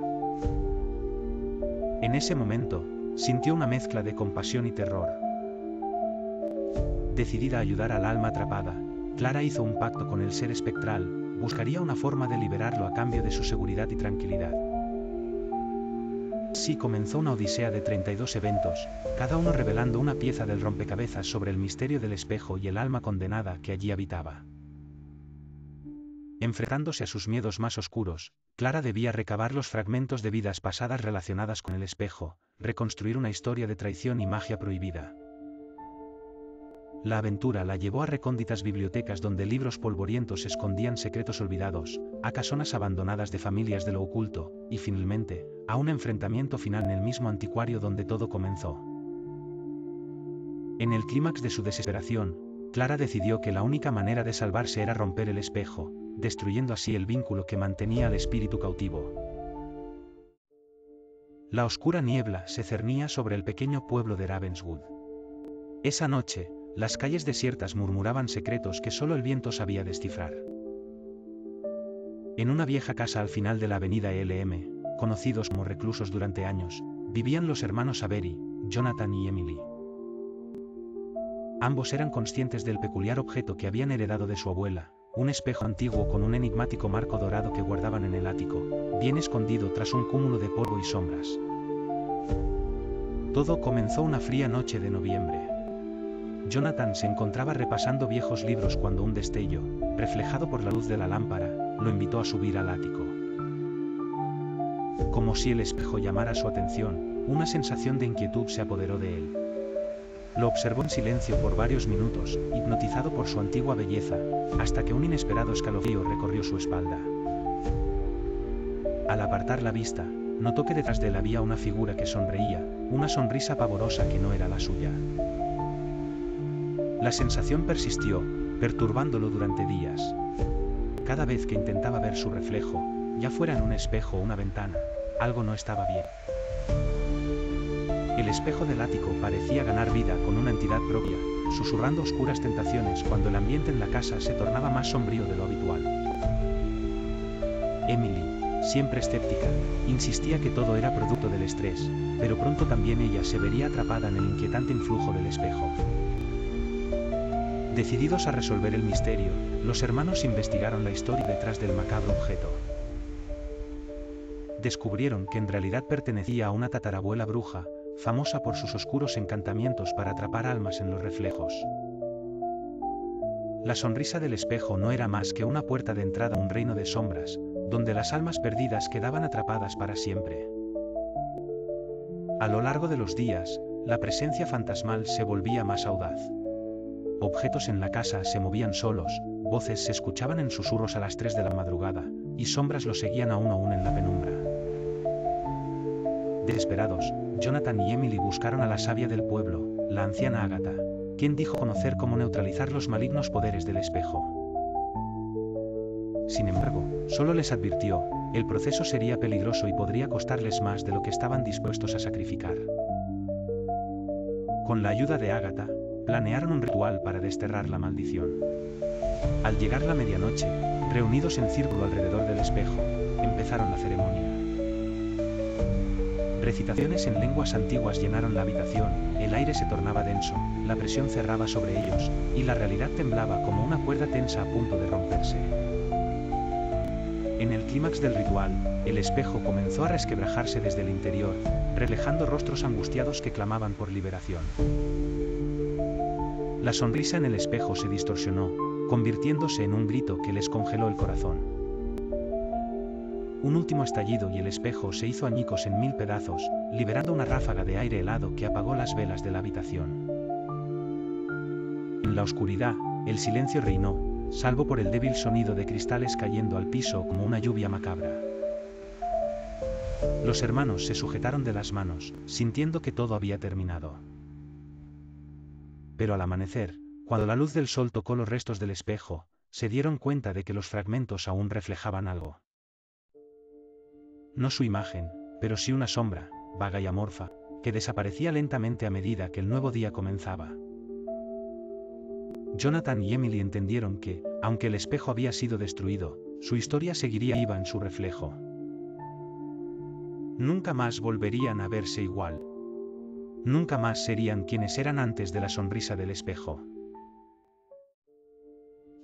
En ese momento, sintió una mezcla de compasión y terror. Decidida a ayudar al alma atrapada, Clara hizo un pacto con el ser espectral, buscaría una forma de liberarlo a cambio de su seguridad y tranquilidad. Así comenzó una odisea de 32 eventos, cada uno revelando una pieza del rompecabezas sobre el misterio del espejo y el alma condenada que allí habitaba. Enfrentándose a sus miedos más oscuros, Clara debía recabar los fragmentos de vidas pasadas relacionadas con el espejo, reconstruir una historia de traición y magia prohibida. La aventura la llevó a recónditas bibliotecas donde libros polvorientos escondían secretos olvidados, a casonas abandonadas de familias de lo oculto, y finalmente, a un enfrentamiento final en el mismo anticuario donde todo comenzó. En el clímax de su desesperación, Clara decidió que la única manera de salvarse era romper el espejo, destruyendo así el vínculo que mantenía al espíritu cautivo. La oscura niebla se cernía sobre el pequeño pueblo de Ravenswood. Esa noche, las calles desiertas murmuraban secretos que solo el viento sabía descifrar. En una vieja casa al final de la avenida Elm, conocidos como reclusos durante años, vivían los hermanos Avery, Jonathan y Emily. Ambos eran conscientes del peculiar objeto que habían heredado de su abuela, un espejo antiguo con un enigmático marco dorado que guardaban en el ático, bien escondido tras un cúmulo de polvo y sombras. Todo comenzó una fría noche de noviembre. Jonathan se encontraba repasando viejos libros cuando un destello, reflejado por la luz de la lámpara, lo invitó a subir al ático. Como si el espejo llamara su atención, una sensación de inquietud se apoderó de él. Lo observó en silencio por varios minutos, hipnotizado por su antigua belleza, hasta que un inesperado escalofrío recorrió su espalda. Al apartar la vista, notó que detrás de él había una figura que sonreía, una sonrisa pavorosa que no era la suya. La sensación persistió, perturbándolo durante días. Cada vez que intentaba ver su reflejo, ya fuera en un espejo o una ventana, algo no estaba bien. El espejo del ático parecía ganar vida con una entidad propia, susurrando oscuras tentaciones cuando el ambiente en la casa se tornaba más sombrío de lo habitual. Emily, siempre escéptica, insistía que todo era producto del estrés, pero pronto también ella se vería atrapada en el inquietante influjo del espejo. Decididos a resolver el misterio, los hermanos investigaron la historia detrás del macabro objeto. Descubrieron que en realidad pertenecía a una tatarabuela bruja, famosa por sus oscuros encantamientos para atrapar almas en los reflejos. La sonrisa del espejo no era más que una puerta de entrada a un reino de sombras, donde las almas perdidas quedaban atrapadas para siempre. A lo largo de los días, la presencia fantasmal se volvía más audaz. Objetos en la casa se movían solos, voces se escuchaban en susurros a las 3 de la madrugada, y sombras lo seguían aún en la penumbra. Desesperados, Jonathan y Emily buscaron a la sabia del pueblo, la anciana Agatha, quien dijo conocer cómo neutralizar los malignos poderes del espejo. Sin embargo, solo les advirtió, el proceso sería peligroso y podría costarles más de lo que estaban dispuestos a sacrificar. Con la ayuda de Agatha, planearon un ritual para desterrar la maldición. Al llegar la medianoche, reunidos en círculo alrededor del espejo, empezaron la ceremonia. Recitaciones en lenguas antiguas llenaron la habitación, el aire se tornaba denso, la presión cerraba sobre ellos, y la realidad temblaba como una cuerda tensa a punto de romperse. En el clímax del ritual, el espejo comenzó a resquebrajarse desde el interior, reflejando rostros angustiados que clamaban por liberación. La sonrisa en el espejo se distorsionó, convirtiéndose en un grito que les congeló el corazón. Un último estallido y el espejo se hizo añicos en 1000 pedazos, liberando una ráfaga de aire helado que apagó las velas de la habitación. En la oscuridad, el silencio reinó, salvo por el débil sonido de cristales cayendo al piso como una lluvia macabra. Los hermanos se sujetaron de las manos, sintiendo que todo había terminado. Pero al amanecer, cuando la luz del sol tocó los restos del espejo, se dieron cuenta de que los fragmentos aún reflejaban algo. No su imagen, pero sí una sombra, vaga y amorfa, que desaparecía lentamente a medida que el nuevo día comenzaba. Jonathan y Emily entendieron que, aunque el espejo había sido destruido, su historia seguiría viva en su reflejo. Nunca más volverían a verse igual. Nunca más serían quienes eran antes de la sonrisa del espejo.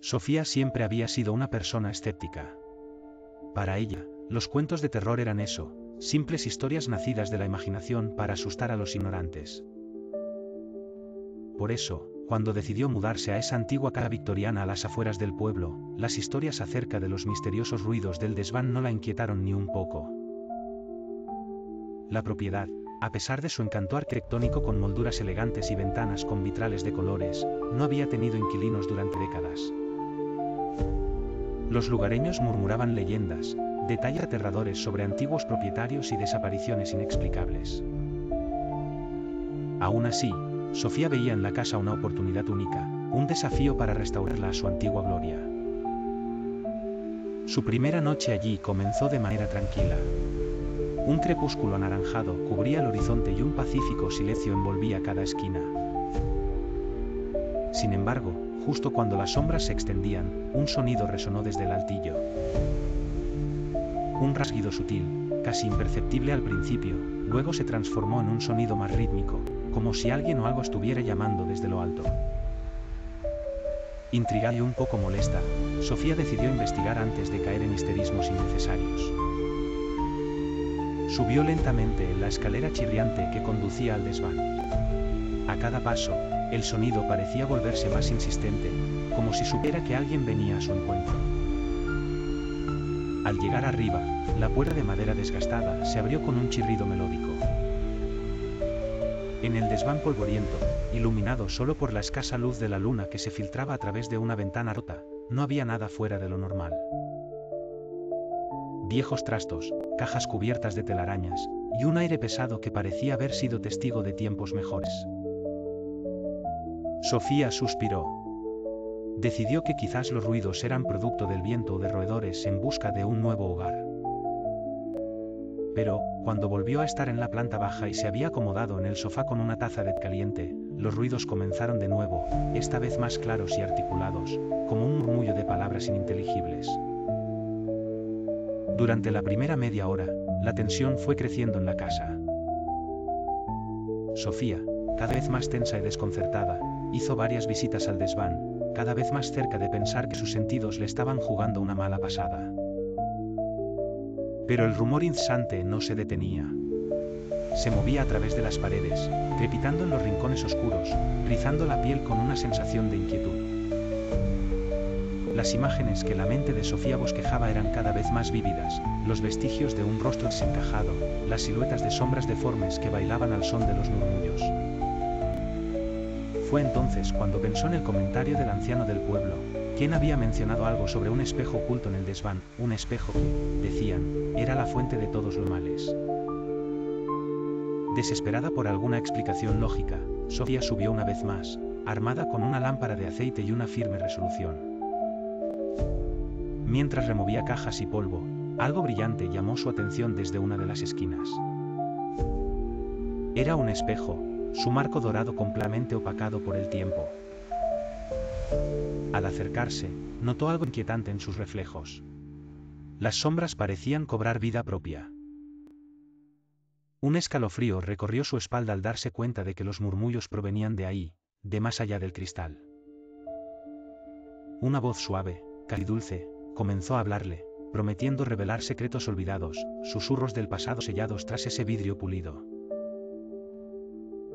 Sofía siempre había sido una persona escéptica. Para ella, los cuentos de terror eran eso, simples historias nacidas de la imaginación para asustar a los ignorantes. Por eso, cuando decidió mudarse a esa antigua casa victoriana a las afueras del pueblo, las historias acerca de los misteriosos ruidos del desván no la inquietaron ni un poco. La propiedad, a pesar de su encanto arquitectónico con molduras elegantes y ventanas con vitrales de colores, no había tenido inquilinos durante décadas. Los lugareños murmuraban leyendas, detalles aterradores sobre antiguos propietarios y desapariciones inexplicables. Aún así, Sofía veía en la casa una oportunidad única, un desafío para restaurarla a su antigua gloria. Su primera noche allí comenzó de manera tranquila. Un crepúsculo anaranjado cubría el horizonte y un pacífico silencio envolvía cada esquina. Sin embargo, justo cuando las sombras se extendían, un sonido resonó desde el altillo. Un rasguido sutil, casi imperceptible al principio, luego se transformó en un sonido más rítmico, como si alguien o algo estuviera llamando desde lo alto. Intrigada y un poco molesta, Sofía decidió investigar antes de caer en histerismos innecesarios. Subió lentamente la escalera chirriante que conducía al desván. A cada paso, el sonido parecía volverse más insistente, como si supiera que alguien venía a su encuentro. Al llegar arriba, la puerta de madera desgastada se abrió con un chirrido melódico. En el desván polvoriento, iluminado solo por la escasa luz de la luna que se filtraba a través de una ventana rota, no había nada fuera de lo normal. Viejos trastos, cajas cubiertas de telarañas, y un aire pesado que parecía haber sido testigo de tiempos mejores. Sofía suspiró. Decidió que quizás los ruidos eran producto del viento o de roedores en busca de un nuevo hogar. Pero, cuando volvió a estar en la planta baja y se había acomodado en el sofá con una taza de té caliente, los ruidos comenzaron de nuevo, esta vez más claros y articulados, como un murmullo de palabras ininteligibles. Durante la primera media hora, la tensión fue creciendo en la casa. Sofía, cada vez más tensa y desconcertada, hizo varias visitas al desván, cada vez más cerca de pensar que sus sentidos le estaban jugando una mala pasada. Pero el rumor incesante no se detenía. Se movía a través de las paredes, crepitando en los rincones oscuros, rizando la piel con una sensación de inquietud. Las imágenes que la mente de Sofía bosquejaba eran cada vez más vívidas, los vestigios de un rostro desencajado, las siluetas de sombras deformes que bailaban al son de los murmullos. Fue entonces cuando pensó en el comentario del anciano del pueblo, quien había mencionado algo sobre un espejo oculto en el desván, un espejo que, decían, era la fuente de todos los males. Desesperada por alguna explicación lógica, Sofía subió una vez más, armada con una lámpara de aceite y una firme resolución. Mientras removía cajas y polvo, algo brillante llamó su atención desde una de las esquinas. Era un espejo, su marco dorado completamente opacado por el tiempo. Al acercarse, notó algo inquietante en sus reflejos. Las sombras parecían cobrar vida propia. Un escalofrío recorrió su espalda al darse cuenta de que los murmullos provenían de ahí, de más allá del cristal. Una voz suave, casi dulce, comenzó a hablarle, prometiendo revelar secretos olvidados, susurros del pasado sellados tras ese vidrio pulido.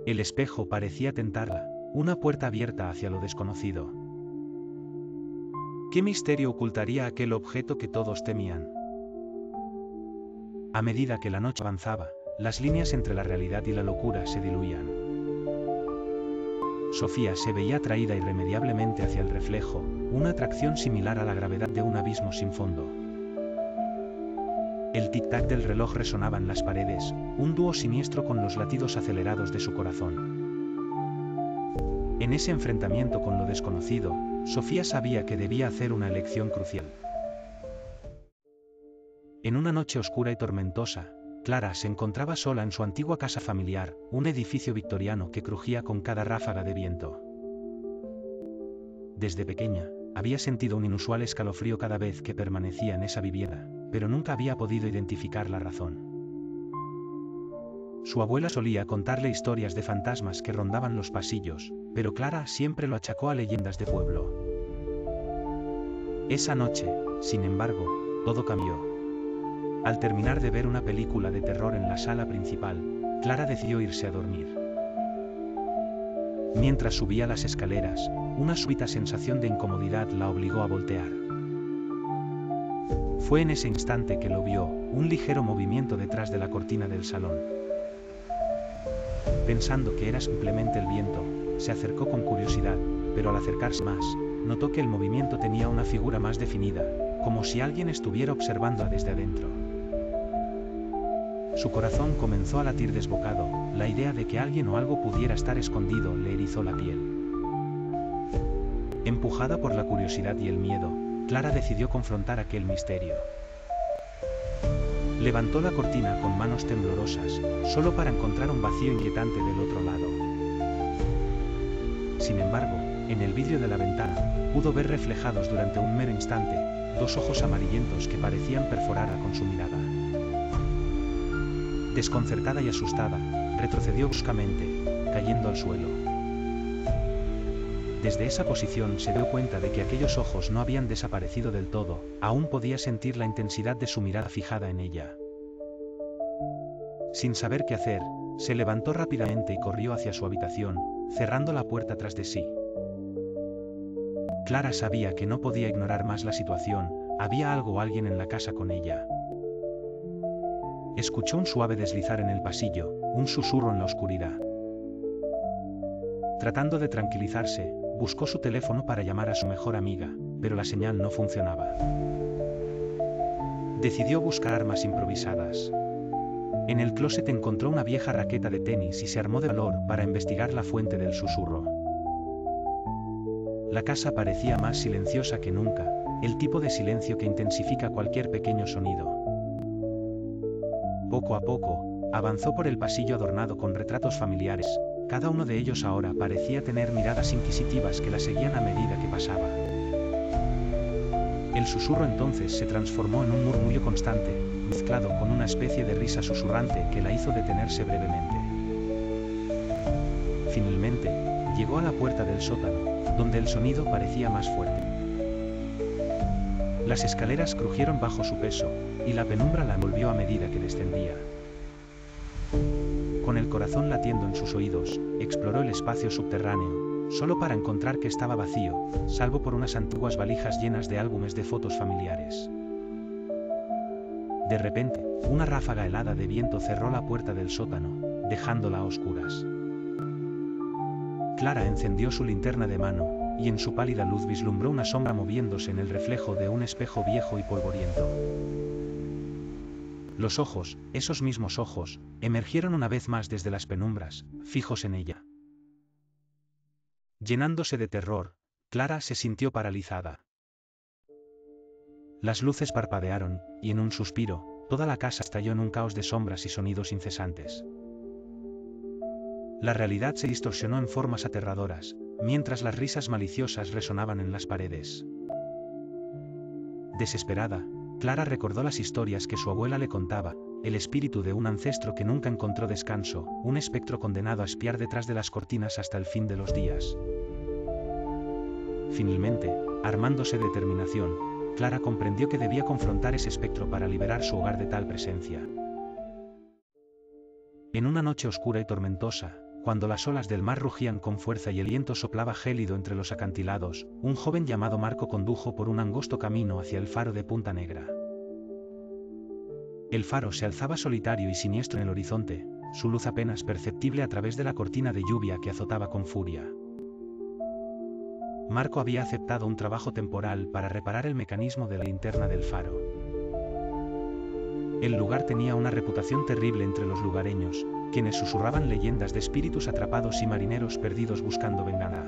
El espejo parecía tentarla, una puerta abierta hacia lo desconocido. ¿Qué misterio ocultaría aquel objeto que todos temían? A medida que la noche avanzaba, las líneas entre la realidad y la locura se diluían. Sofía se veía atraída irremediablemente hacia el reflejo, una atracción similar a la gravedad de un abismo sin fondo. El tic-tac del reloj resonaba en las paredes, un dúo siniestro con los latidos acelerados de su corazón. En ese enfrentamiento con lo desconocido, Sofía sabía que debía hacer una elección crucial. En una noche oscura y tormentosa, Clara se encontraba sola en su antigua casa familiar, un edificio victoriano que crujía con cada ráfaga de viento. Desde pequeña, había sentido un inusual escalofrío cada vez que permanecía en esa vivienda, pero nunca había podido identificar la razón. Su abuela solía contarle historias de fantasmas que rondaban los pasillos, pero Clara siempre lo achacó a leyendas de pueblo. Esa noche, sin embargo, todo cambió. Al terminar de ver una película de terror en la sala principal, Clara decidió irse a dormir. Mientras subía las escaleras, una súbita sensación de incomodidad la obligó a voltear. Fue en ese instante que lo vio, un ligero movimiento detrás de la cortina del salón. Pensando que era simplemente el viento, se acercó con curiosidad, pero al acercarse más, notó que el movimiento tenía una figura más definida, como si alguien estuviera observándola desde adentro. Su corazón comenzó a latir desbocado, la idea de que alguien o algo pudiera estar escondido le erizó la piel. Empujada por la curiosidad y el miedo, Clara decidió confrontar aquel misterio. Levantó la cortina con manos temblorosas, solo para encontrar un vacío inquietante del otro lado. Sin embargo, en el vidrio de la ventana, pudo ver reflejados durante un mero instante, dos ojos amarillentos que parecían perforarla con su mirada. Desconcertada y asustada, retrocedió bruscamente, cayendo al suelo. Desde esa posición se dio cuenta de que aquellos ojos no habían desaparecido del todo, aún podía sentir la intensidad de su mirada fijada en ella. Sin saber qué hacer, se levantó rápidamente y corrió hacia su habitación, cerrando la puerta tras de sí. Clara sabía que no podía ignorar más la situación, había algo o alguien en la casa con ella. Escuchó un suave deslizar en el pasillo, un susurro en la oscuridad. Tratando de tranquilizarse, buscó su teléfono para llamar a su mejor amiga, pero la señal no funcionaba. Decidió buscar armas improvisadas. En el closet encontró una vieja raqueta de tenis y se armó de valor para investigar la fuente del susurro. La casa parecía más silenciosa que nunca, el tipo de silencio que intensifica cualquier pequeño sonido. Poco a poco, avanzó por el pasillo adornado con retratos familiares, cada uno de ellos ahora parecía tener miradas inquisitivas que la seguían a medida que pasaba. El susurro entonces se transformó en un murmullo constante, mezclado con una especie de risa susurrante que la hizo detenerse brevemente. Finalmente, llegó a la puerta del sótano, donde el sonido parecía más fuerte. Las escaleras crujieron bajo su peso, y la penumbra la envolvió a medida que descendía. Con el corazón latiendo en sus oídos, exploró el espacio subterráneo, solo para encontrar que estaba vacío, salvo por unas antiguas valijas llenas de álbumes de fotos familiares. De repente, una ráfaga helada de viento cerró la puerta del sótano, dejándola a oscuras. Clara encendió su linterna de mano, y en su pálida luz vislumbró una sombra moviéndose en el reflejo de un espejo viejo y polvoriento. Los ojos, esos mismos ojos, emergieron una vez más desde las penumbras, fijos en ella. Llenándose de terror, Clara se sintió paralizada. Las luces parpadearon, y en un suspiro, toda la casa estalló en un caos de sombras y sonidos incesantes. La realidad se distorsionó en formas aterradoras, mientras las risas maliciosas resonaban en las paredes. Desesperada, Clara recordó las historias que su abuela le contaba, el espíritu de un ancestro que nunca encontró descanso, un espectro condenado a espiar detrás de las cortinas hasta el fin de los días. Finalmente, armándose de determinación, Clara comprendió que debía confrontar ese espectro para liberar su hogar de tal presencia. En una noche oscura y tormentosa, cuando las olas del mar rugían con fuerza y el viento soplaba gélido entre los acantilados, un joven llamado Marco condujo por un angosto camino hacia el faro de Punta Negra. El faro se alzaba solitario y siniestro en el horizonte, su luz apenas perceptible a través de la cortina de lluvia que azotaba con furia. Marco había aceptado un trabajo temporal para reparar el mecanismo de la linterna del faro. El lugar tenía una reputación terrible entre los lugareños, quienes susurraban leyendas de espíritus atrapados y marineros perdidos buscando venganza.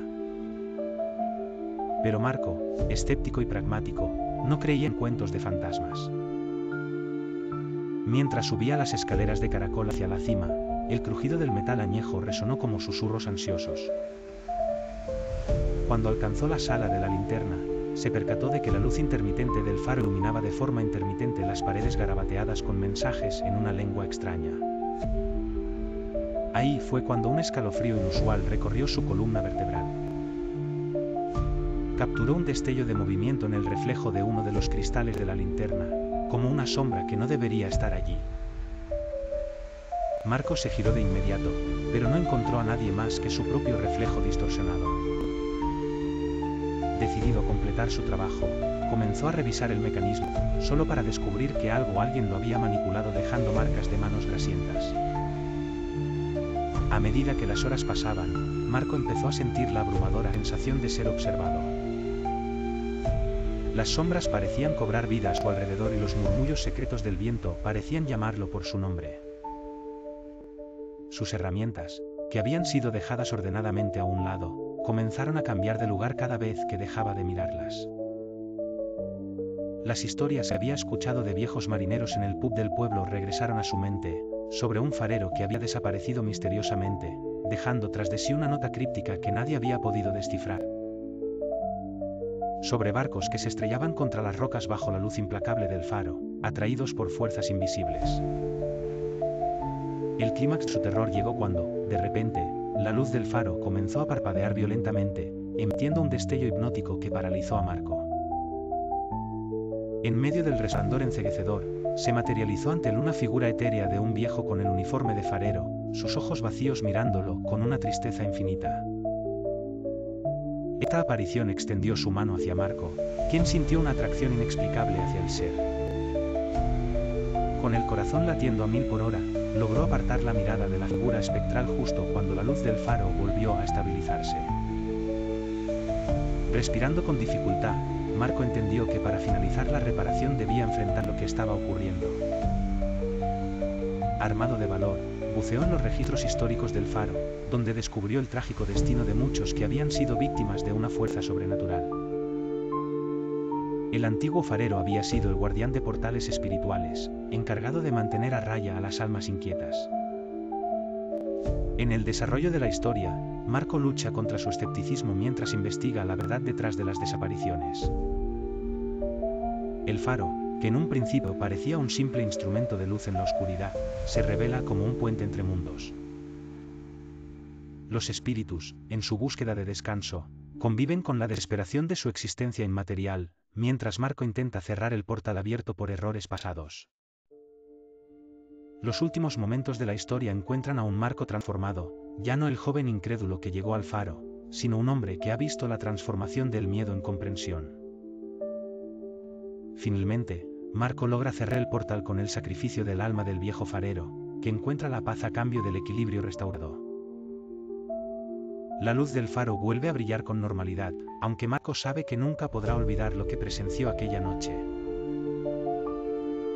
Pero Marco, escéptico y pragmático, no creía en cuentos de fantasmas. Mientras subía las escaleras de caracol hacia la cima, el crujido del metal añejo resonó como susurros ansiosos. Cuando alcanzó la sala de la linterna, se percató de que la luz intermitente del faro iluminaba de forma intermitente las paredes garabateadas con mensajes en una lengua extraña. Ahí fue cuando un escalofrío inusual recorrió su columna vertebral. Capturó un destello de movimiento en el reflejo de uno de los cristales de la linterna, como una sombra que no debería estar allí. Marco se giró de inmediato, pero no encontró a nadie más que su propio reflejo distorsionado. Decidido a completar su trabajo, comenzó a revisar el mecanismo, solo para descubrir que algo o alguien lo había manipulado dejando marcas de manos grasientas. A medida que las horas pasaban, Marco empezó a sentir la abrumadora sensación de ser observado. Las sombras parecían cobrar vida a su alrededor y los murmullos secretos del viento parecían llamarlo por su nombre. Sus herramientas, que habían sido dejadas ordenadamente a un lado, comenzaron a cambiar de lugar cada vez que dejaba de mirarlas. Las historias que había escuchado de viejos marineros en el pub del pueblo regresaron a su mente, sobre un farero que había desaparecido misteriosamente, dejando tras de sí una nota críptica que nadie había podido descifrar. Sobre barcos que se estrellaban contra las rocas bajo la luz implacable del faro, atraídos por fuerzas invisibles. El clímax de su terror llegó cuando, de repente, la luz del faro comenzó a parpadear violentamente, emitiendo un destello hipnótico que paralizó a Marco. En medio del resplandor enceguecedor, se materializó ante él una figura etérea de un viejo con el uniforme de farero, sus ojos vacíos mirándolo con una tristeza infinita. Esta aparición extendió su mano hacia Marco, quien sintió una atracción inexplicable hacia el ser. Con el corazón latiendo a 1000 por hora, logró apartar la mirada de la figura espectral justo cuando la luz del faro volvió a estabilizarse. Respirando con dificultad, Marco entendió que para finalizar la reparación debía enfrentar lo que estaba ocurriendo. Armado de valor, buceó en los registros históricos del faro, donde descubrió el trágico destino de muchos que habían sido víctimas de una fuerza sobrenatural. El antiguo farero había sido el guardián de portales espirituales, encargado de mantener a raya a las almas inquietas. En el desarrollo de la historia, Marco lucha contra su escepticismo mientras investiga la verdad detrás de las desapariciones. El faro, que en un principio parecía un simple instrumento de luz en la oscuridad, se revela como un puente entre mundos. Los espíritus, en su búsqueda de descanso, conviven con la desesperación de su existencia inmaterial, mientras Marco intenta cerrar el portal abierto por errores pasados. Los últimos momentos de la historia encuentran a un Marco transformado, ya no el joven incrédulo que llegó al faro, sino un hombre que ha visto la transformación del miedo en comprensión. Finalmente, Marco logra cerrar el portal con el sacrificio del alma del viejo farero, que encuentra la paz a cambio del equilibrio restaurado. La luz del faro vuelve a brillar con normalidad, aunque Marco sabe que nunca podrá olvidar lo que presenció aquella noche.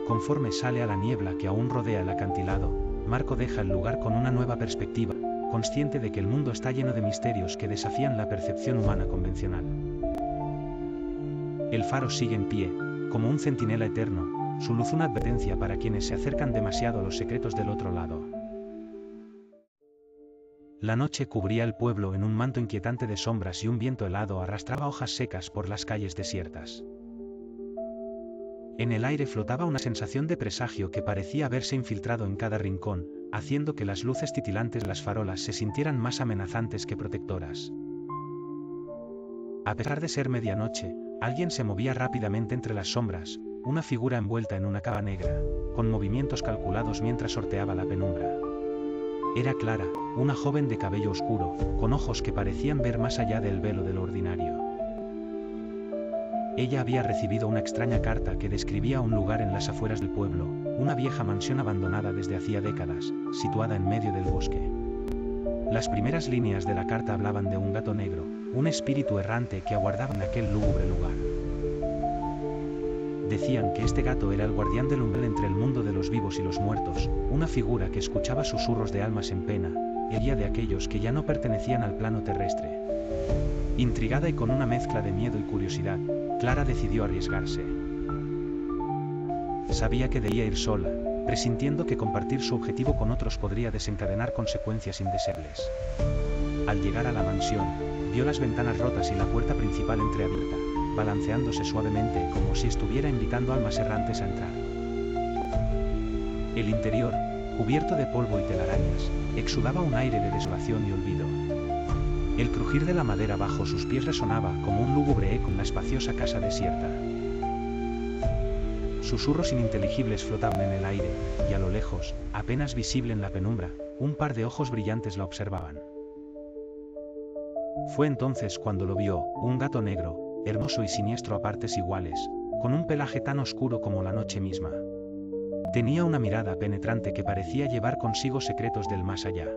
Conforme sale a la niebla que aún rodea el acantilado, Marco deja el lugar con una nueva perspectiva, consciente de que el mundo está lleno de misterios que desafían la percepción humana convencional. El faro sigue en pie, como un centinela eterno, su luz una advertencia para quienes se acercan demasiado a los secretos del otro lado. La noche cubría el pueblo en un manto inquietante de sombras y un viento helado arrastraba hojas secas por las calles desiertas. En el aire flotaba una sensación de presagio que parecía haberse infiltrado en cada rincón, haciendo que las luces titilantes de las farolas se sintieran más amenazantes que protectoras. A pesar de ser medianoche, alguien se movía rápidamente entre las sombras, una figura envuelta en una capa negra, con movimientos calculados mientras sorteaba la penumbra. Era Clara, una joven de cabello oscuro, con ojos que parecían ver más allá del velo de lo ordinario. Ella había recibido una extraña carta que describía un lugar en las afueras del pueblo, una vieja mansión abandonada desde hacía décadas, situada en medio del bosque. Las primeras líneas de la carta hablaban de un gato negro, un espíritu errante que aguardaba en aquel lúgubre lugar. Decían que este gato era el guardián del umbral entre el mundo de los vivos y los muertos, una figura que escuchaba susurros de almas en pena, el guía de aquellos que ya no pertenecían al plano terrestre. Intrigada y con una mezcla de miedo y curiosidad, Clara decidió arriesgarse. Sabía que debía ir sola, presintiendo que compartir su objetivo con otros podría desencadenar consecuencias indeseables. Al llegar a la mansión, vio las ventanas rotas y la puerta principal entreabierta, balanceándose suavemente como si estuviera invitando almas errantes a entrar. El interior, cubierto de polvo y telarañas, exudaba un aire de desolación y olvido. El crujir de la madera bajo sus pies resonaba como un lúgubre eco en la espaciosa casa desierta. susurros ininteligibles flotaban en el aire, y a lo lejos, apenas visible en la penumbra, un par de ojos brillantes la observaban. Fue entonces cuando lo vio, un gato negro, hermoso y siniestro a partes iguales, con un pelaje tan oscuro como la noche misma. Tenía una mirada penetrante que parecía llevar consigo secretos del más allá.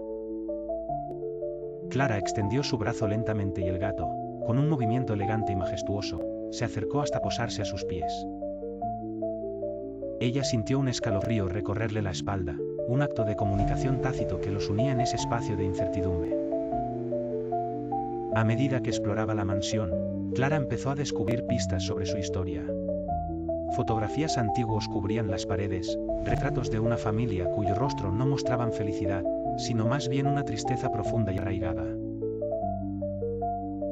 Clara extendió su brazo lentamente y el gato, con un movimiento elegante y majestuoso, se acercó hasta posarse a sus pies. Ella sintió un escalofrío recorrerle la espalda, un acto de comunicación tácito que los unía en ese espacio de incertidumbre. A medida que exploraba la mansión, Clara empezó a descubrir pistas sobre su historia. Fotografías antiguos cubrían las paredes, retratos de una familia cuyo rostro no mostraban felicidad, sino más bien una tristeza profunda y arraigada.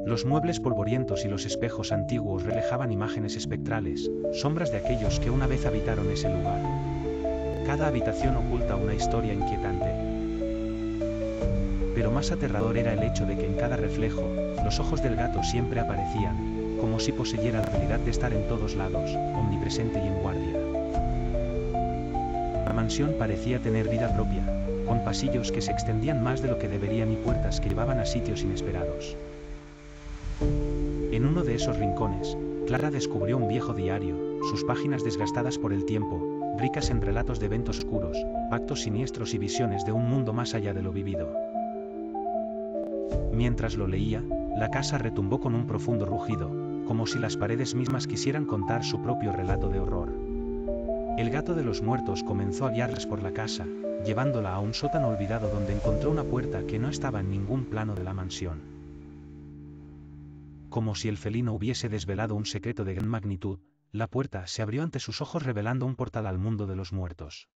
Los muebles polvorientos y los espejos antiguos reflejaban imágenes espectrales, sombras de aquellos que una vez habitaron ese lugar. Cada habitación oculta una historia inquietante. Pero más aterrador era el hecho de que en cada reflejo, los ojos del gato siempre aparecían, como si poseyera la habilidad de estar en todos lados, omnipresente y en guardia. La mansión parecía tener vida propia, con pasillos que se extendían más de lo que deberían y puertas que llevaban a sitios inesperados. En uno de esos rincones, Clara descubrió un viejo diario, sus páginas desgastadas por el tiempo, ricas en relatos de eventos oscuros, pactos siniestros y visiones de un mundo más allá de lo vivido. Mientras lo leía, la casa retumbó con un profundo rugido, como si las paredes mismas quisieran contar su propio relato de horror. El gato de los muertos comenzó a guiarlas por la casa, llevándola a un sótano olvidado donde encontró una puerta que no estaba en ningún plano de la mansión. Como si el felino hubiese desvelado un secreto de gran magnitud, la puerta se abrió ante sus ojos revelando un portal al mundo de los muertos.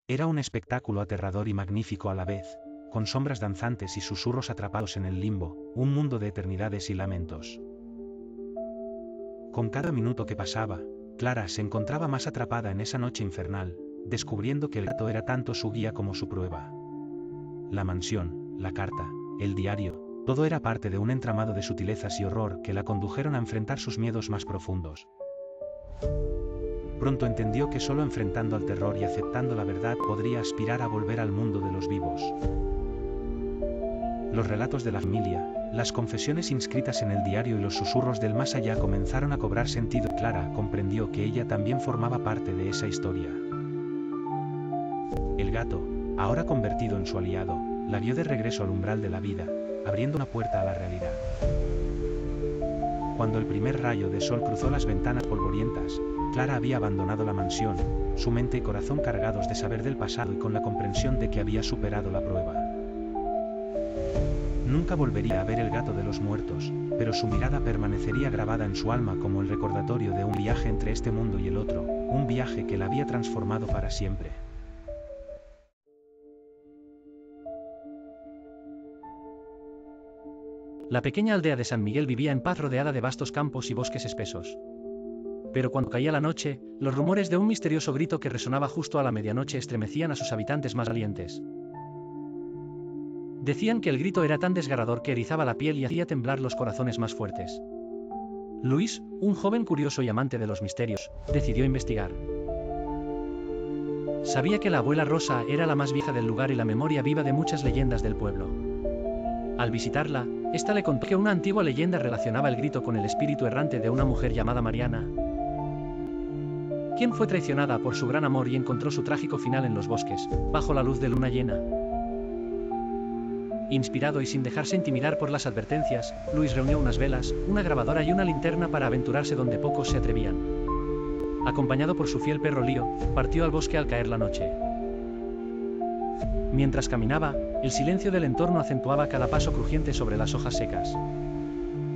Era un espectáculo aterrador y magnífico a la vez, con sombras danzantes y susurros atrapados en el limbo, un mundo de eternidades y lamentos. Con cada minuto que pasaba, Clara se encontraba más atrapada en esa noche infernal, descubriendo que el gato era tanto su guía como su prueba. La mansión, la carta, el diario, todo era parte de un entramado de sutilezas y horror que la condujeron a enfrentar sus miedos más profundos. Pronto entendió que solo enfrentando al terror y aceptando la verdad podría aspirar a volver al mundo de los vivos. Los relatos de la familia, las confesiones inscritas en el diario y los susurros del más allá comenzaron a cobrar sentido. Clara comprendió que ella también formaba parte de esa historia. El gato, ahora convertido en su aliado, la vio de regreso al umbral de la vida, abriendo una puerta a la realidad. Cuando el primer rayo de sol cruzó las ventanas polvorientas, Clara había abandonado la mansión, su mente y corazón cargados de saber del pasado y con la comprensión de que había superado la prueba. Nunca volvería a ver el gato de los muertos, pero su mirada permanecería grabada en su alma como el recordatorio de un viaje entre este mundo y el otro, un viaje que la había transformado para siempre. La pequeña aldea de San Miguel vivía en paz rodeada de vastos campos y bosques espesos. Pero cuando caía la noche, los rumores de un misterioso grito que resonaba justo a la medianoche estremecían a sus habitantes más valientes. Decían que el grito era tan desgarrador que erizaba la piel y hacía temblar los corazones más fuertes. Luis, un joven curioso y amante de los misterios, decidió investigar. Sabía que la abuela Rosa era la más vieja del lugar y la memoria viva de muchas leyendas del pueblo. Al visitarla, esta le contó que una antigua leyenda relacionaba el grito con el espíritu errante de una mujer llamada Mariana, quien fue traicionada por su gran amor y encontró su trágico final en los bosques, bajo la luz de luna llena. Inspirado y sin dejarse intimidar por las advertencias, Luis reunió unas velas, una grabadora y una linterna para aventurarse donde pocos se atrevían. Acompañado por su fiel perro Lío, partió al bosque al caer la noche. Mientras caminaba, el silencio del entorno acentuaba cada paso crujiente sobre las hojas secas.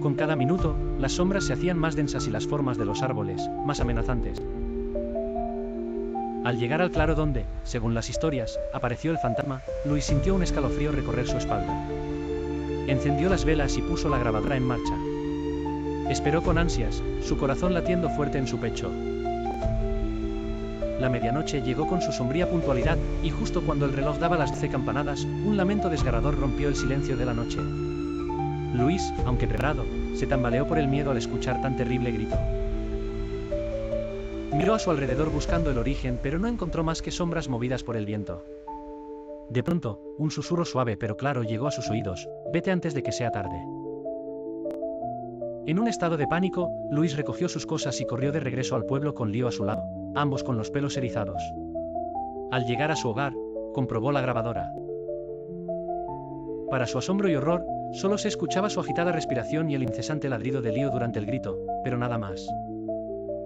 Con cada minuto, las sombras se hacían más densas y las formas de los árboles, más amenazantes. Al llegar al claro donde, según las historias, apareció el fantasma, Luis sintió un escalofrío recorrer su espalda. Encendió las velas y puso la grabadora en marcha. Esperó con ansias, su corazón latiendo fuerte en su pecho. La medianoche llegó con su sombría puntualidad, y justo cuando el reloj daba las 12 campanadas, un lamento desgarrador rompió el silencio de la noche. Luis, aunque aterrado, se tambaleó por el miedo al escuchar tan terrible grito. Miró a su alrededor buscando el origen, pero no encontró más que sombras movidas por el viento. De pronto, un susurro suave pero claro llegó a sus oídos: vete antes de que sea tarde. En un estado de pánico, Luis recogió sus cosas y corrió de regreso al pueblo con Lío a su lado, ambos con los pelos erizados. Al llegar a su hogar, comprobó la grabadora. Para su asombro y horror, solo se escuchaba su agitada respiración y el incesante ladrido de Lío durante el grito, pero nada más.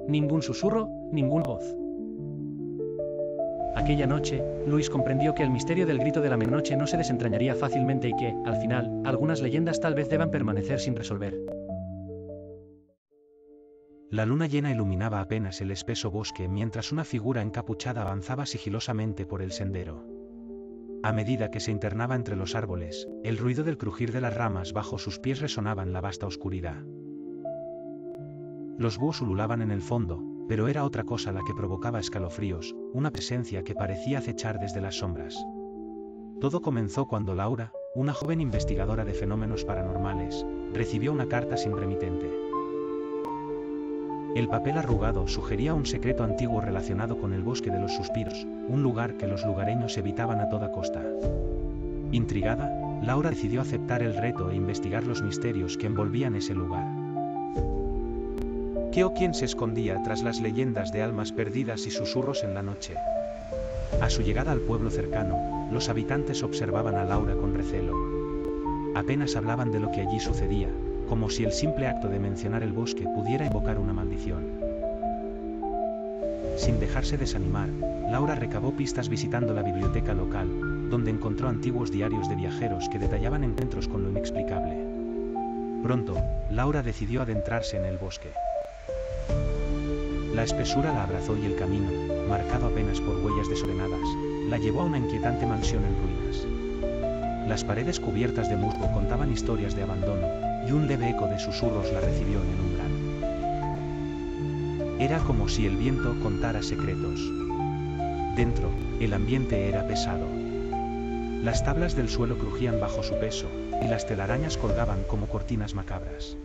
Ningún susurro, ninguna voz. Aquella noche, Luis comprendió que el misterio del grito de la medianoche no se desentrañaría fácilmente y que, al final, algunas leyendas tal vez deban permanecer sin resolver. La luna llena iluminaba apenas el espeso bosque mientras una figura encapuchada avanzaba sigilosamente por el sendero. A medida que se internaba entre los árboles, el ruido del crujir de las ramas bajo sus pies resonaba en la vasta oscuridad. Los búhos ululaban en el fondo, pero era otra cosa la que provocaba escalofríos, una presencia que parecía acechar desde las sombras. Todo comenzó cuando Laura, una joven investigadora de fenómenos paranormales, recibió una carta sin remitente. El papel arrugado sugería un secreto antiguo relacionado con el Bosque de los Suspiros, un lugar que los lugareños evitaban a toda costa. Intrigada, Laura decidió aceptar el reto e investigar los misterios que envolvían ese lugar. ¿Qué o quién se escondía tras las leyendas de almas perdidas y susurros en la noche? A su llegada al pueblo cercano, los habitantes observaban a Laura con recelo. Apenas hablaban de lo que allí sucedía, como si el simple acto de mencionar el bosque pudiera invocar una maldición. Sin dejarse desanimar, Laura recabó pistas visitando la biblioteca local, donde encontró antiguos diarios de viajeros que detallaban encuentros con lo inexplicable. Pronto, Laura decidió adentrarse en el bosque. La espesura la abrazó y el camino, marcado apenas por huellas desordenadas, la llevó a una inquietante mansión en ruinas. Las paredes cubiertas de musgo contaban historias de abandono, y un leve eco de susurros la recibió en el umbral. Era como si el viento contara secretos. Dentro, el ambiente era pesado. Las tablas del suelo crujían bajo su peso, y las telarañas colgaban como cortinas macabras.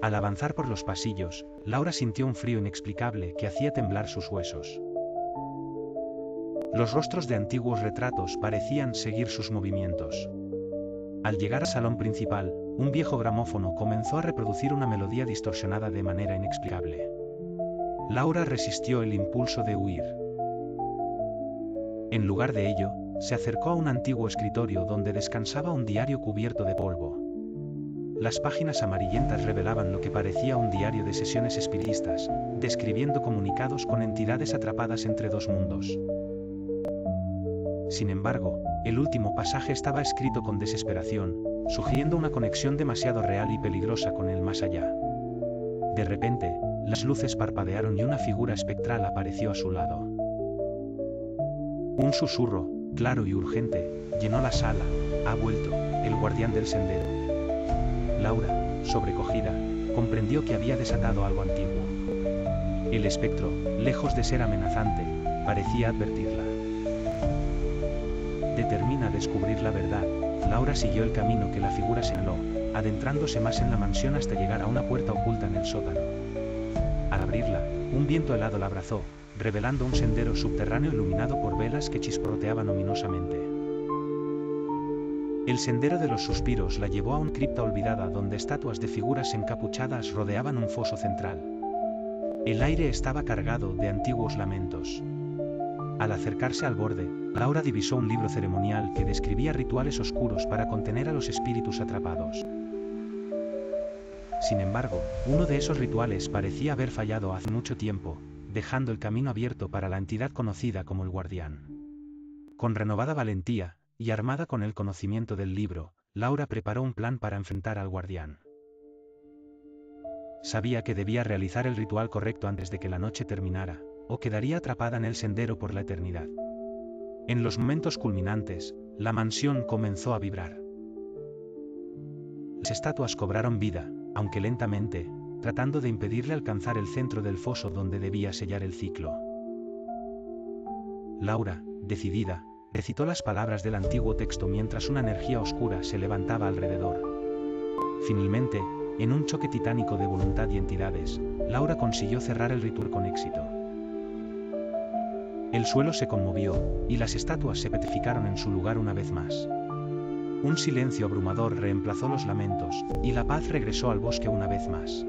Al avanzar por los pasillos, Laura sintió un frío inexplicable que hacía temblar sus huesos. Los rostros de antiguos retratos parecían seguir sus movimientos. Al llegar al salón principal, un viejo gramófono comenzó a reproducir una melodía distorsionada de manera inexplicable. Laura resistió el impulso de huir. En lugar de ello, se acercó a un antiguo escritorio donde descansaba un diario cubierto de polvo. Las páginas amarillentas revelaban lo que parecía un diario de sesiones espiritistas, describiendo comunicados con entidades atrapadas entre dos mundos. Sin embargo, el último pasaje estaba escrito con desesperación, sugiriendo una conexión demasiado real y peligrosa con el más allá. De repente, las luces parpadearon y una figura espectral apareció a su lado. Un susurro, claro y urgente, llenó la sala. Ha vuelto, el guardián del sendero. Laura, sobrecogida, comprendió que había desatado algo antiguo. El espectro, lejos de ser amenazante, parecía advertirla. Determina a descubrir la verdad, Laura siguió el camino que la figura señaló, adentrándose más en la mansión hasta llegar a una puerta oculta en el sótano. Al abrirla, un viento helado la abrazó, revelando un sendero subterráneo iluminado por velas que chisporroteaban ominosamente. El sendero de los suspiros la llevó a una cripta olvidada donde estatuas de figuras encapuchadas rodeaban un foso central. El aire estaba cargado de antiguos lamentos. Al acercarse al borde, Laura divisó un libro ceremonial que describía rituales oscuros para contener a los espíritus atrapados. Sin embargo, uno de esos rituales parecía haber fallado hace mucho tiempo, dejando el camino abierto para la entidad conocida como el Guardián. Con renovada valentía, y armada con el conocimiento del libro, Laura preparó un plan para enfrentar al Guardián. Sabía que debía realizar el ritual correcto antes de que la noche terminara, o quedaría atrapada en el sendero por la eternidad. En los momentos culminantes, la mansión comenzó a vibrar. Las estatuas cobraron vida, aunque lentamente, tratando de impedirle alcanzar el centro del foso donde debía sellar el ciclo. Laura, decidida, recitó las palabras del antiguo texto mientras una energía oscura se levantaba alrededor. Finalmente, en un choque titánico de voluntad y entidades, Laura consiguió cerrar el ritual con éxito. El suelo se conmovió, y las estatuas se petrificaron en su lugar una vez más. Un silencio abrumador reemplazó los lamentos, y la paz regresó al bosque una vez más.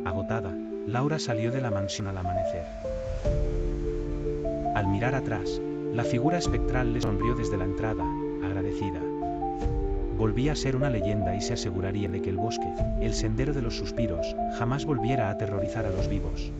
Agotada, Laura salió de la mansión al amanecer. Al mirar atrás, la figura espectral le sonrió desde la entrada, agradecida. Volvía a ser una leyenda y se aseguraría de que el bosque, el sendero de los suspiros, jamás volviera a aterrorizar a los vivos.